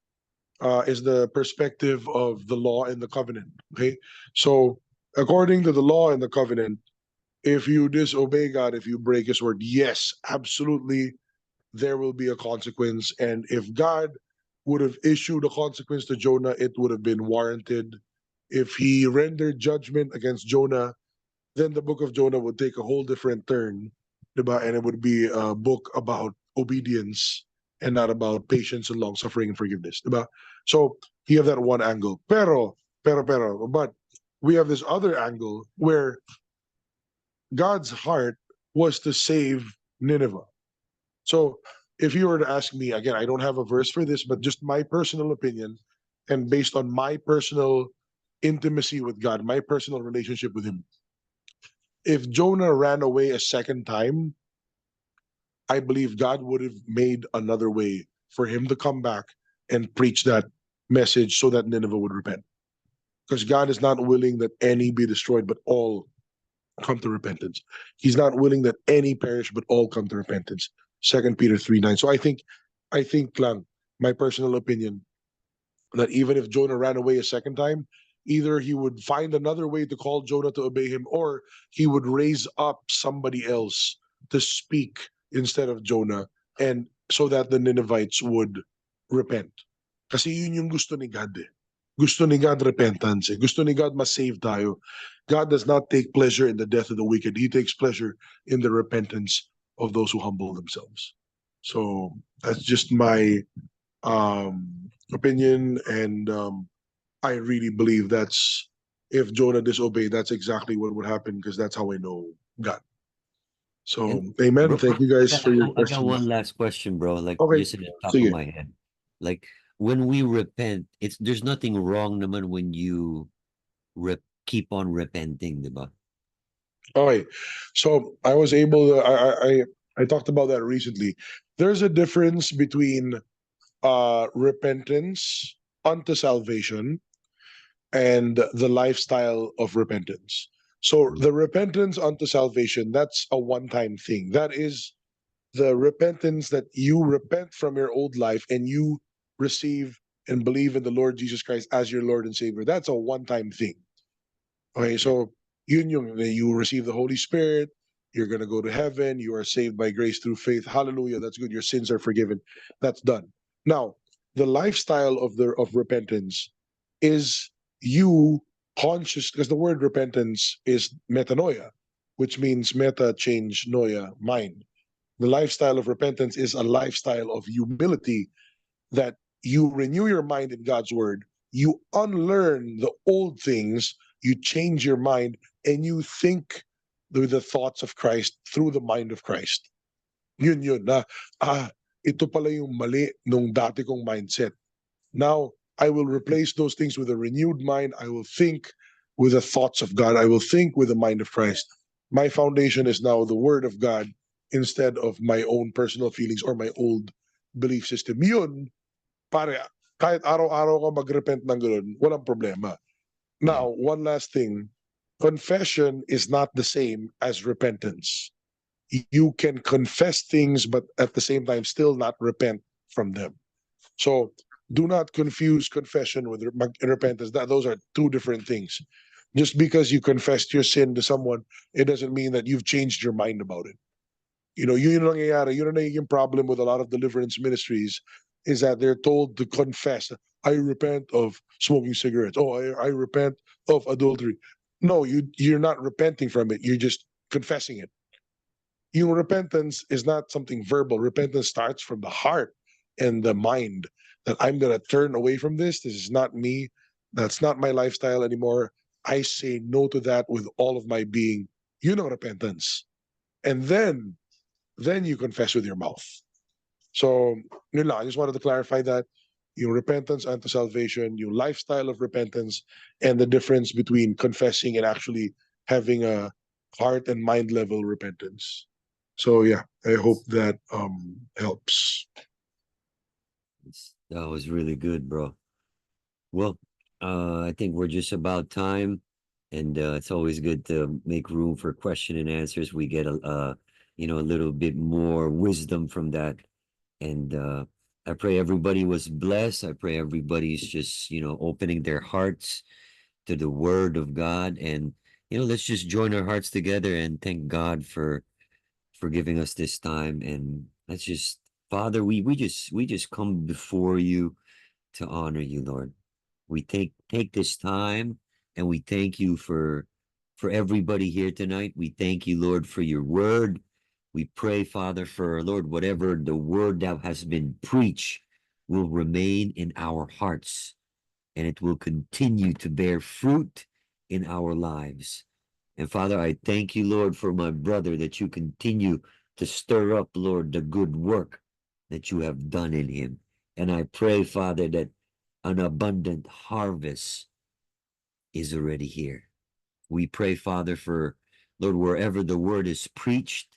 perspective of the law and the covenant. Okay, so according to the law and the covenant, if you disobey God, if you break His word, yes, absolutely, there will be a consequence. And if God would have issued a consequence to Jonah, it would have been warranted. If He rendered judgment against Jonah, then the book of Jonah would take a whole different turn, diba? And it would be a book about obedience and not about patience and long suffering and forgiveness, diba? So you have that one angle. But we have this other angle where God's heart was to save Nineveh. So if you were to ask me again, I don't have a verse for this, but just my personal opinion and based on my personal intimacy with God, my personal relationship with Him, if Jonah ran away a second time, I believe God would have made another way for him to come back and preach that message so that Nineveh would repent. Because God is not willing that any be destroyed, but all come to repentance. He's not willing that any perish, but all come to repentance. 2 Peter 3:9. So I think lang, my personal opinion, that even if Jonah ran away a second time, either he would find another way to call Jonah to obey him, or he would raise up somebody else to speak instead of Jonah, and so that the Ninevites would repent. Kasi yun yung gusto ni God eh. Gusto ni God repentance eh. Gusto ni God ma-save tayo. God does not take pleasure in the death of the wicked. He takes pleasure in the repentance of those who humble themselves. So that's just my opinion, and I really believe that's, if Jonah disobeyed, that's exactly what would happen, because that's how I know God. So, And amen. bro, Thank you guys for your I got questions. one last question, bro. Like Okay, just in the top of sige. my head. Like when we repent, there's nothing wrong naman when you keep on repenting, diba? Okay, so I was able to, I talked about that recently. There's a difference between repentance unto salvation and the lifestyle of repentance. So the repentance unto salvation, that's a one-time thing. That is the repentance that you repent from your old life and you receive and believe in the Lord Jesus Christ as your Lord and Savior. That's a one-time thing. Okay, so you receive the Holy Spirit, you're gonna go to heaven, you are saved by grace through faith. Hallelujah, that's good. Your sins are forgiven. That's done. Now, the lifestyle of repentance is you conscious, because the word repentance is metanoia, which means meta, change, noia, mind. The lifestyle of repentance is a lifestyle of humility, that you renew your mind in God's word, you unlearn the old things, you change your mind, and you think with the thoughts of Christ through the mind of Christ. Yun na, ito pala yung mali nung dati kong mindset. Now, I will replace those things with a renewed mind. I will think with the thoughts of God. I will think with the mind of Christ. My foundation is now the word of God instead of my own personal feelings or my old belief system. Yun, pare, kahit araw-araw ka mag-repent ng gano'n, walang problema. Now, one last thing. Confession is not the same as repentance. You can confess things, but at the same time, still not repent from them. So do not confuse confession with repentance. Those are two different things. Just because you confessed your sin to someone, it doesn't mean that you've changed your mind about it. You know, yun yung nangyayari. Yun ang nagiging problem with a lot of deliverance ministries, is that they're told to confess. I repent of smoking cigarettes. Oh, I repent of adultery. No, you're not repenting from it. You're just confessing it. Yung repentance is not something verbal. Repentance starts from the heart and the mind, that I'm going to turn away from this. This is not me. That's not my lifestyle anymore. I say no to that with all of my being. You know repentance. And then you confess with your mouth. So, yun lang. I just wanted to clarify that. Yung repentance unto salvation, yung lifestyle of repentance, and the difference between confessing and actually having a heart and mind level repentance. So yeah, I hope that helps. That was really good, bro. Well, I think we're just about time, and it's always good to make room for question and answers. We get a little bit more wisdom from that, and I pray everybody was blessed. I pray everybody's just opening their hearts to the Word of God, and let's just join our hearts together and thank God for giving us this time, and let's just, Father, we just come before you to honor you, Lord. We take this time, and we thank you for everybody here tonight. We thank you, Lord, for your word. We pray, Father, for, Lord, whatever the word that has been preached will remain in our hearts, and it will continue to bear fruit in our lives. And Father, I thank you, Lord, for my brother, that you continue to stir up, Lord, the good work that you have done in him. And I pray, Father, that an abundant harvest is already here. We pray, Father, for, Lord, wherever the word is preached,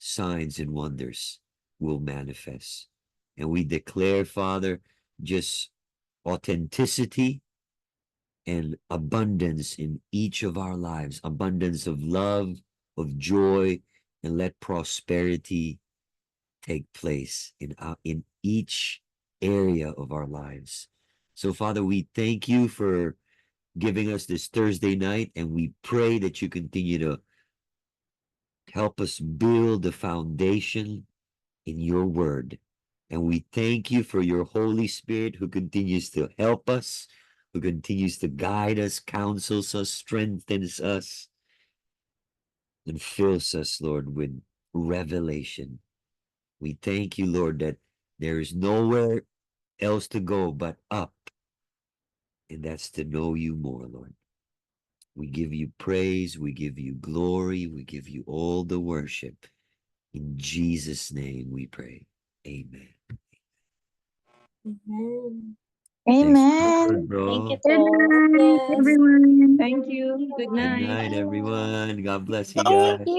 signs and wonders will manifest. And we declare, Father, just authenticity and abundance in each of our lives, abundance of love, of joy, and let prosperity take place in each area of our lives. So, Father, we thank you for giving us this Thursday night, and we pray that you continue to help us build the foundation in your word. And we thank you for your Holy Spirit who continues to help us, who continues to guide us, counsels us, strengthens us, and fills us, Lord, with revelation. We thank you, Lord, that there is nowhere else to go but up, and that's to know you more, Lord. We give you praise, we give you glory, we give you all the worship. In Jesus' name we pray. Amen. Amen. Thanks, Amen. bro. Thank you, Good night, Yes. everyone. Thank you. Good Good night. night, everyone. God bless you Thank guys. you.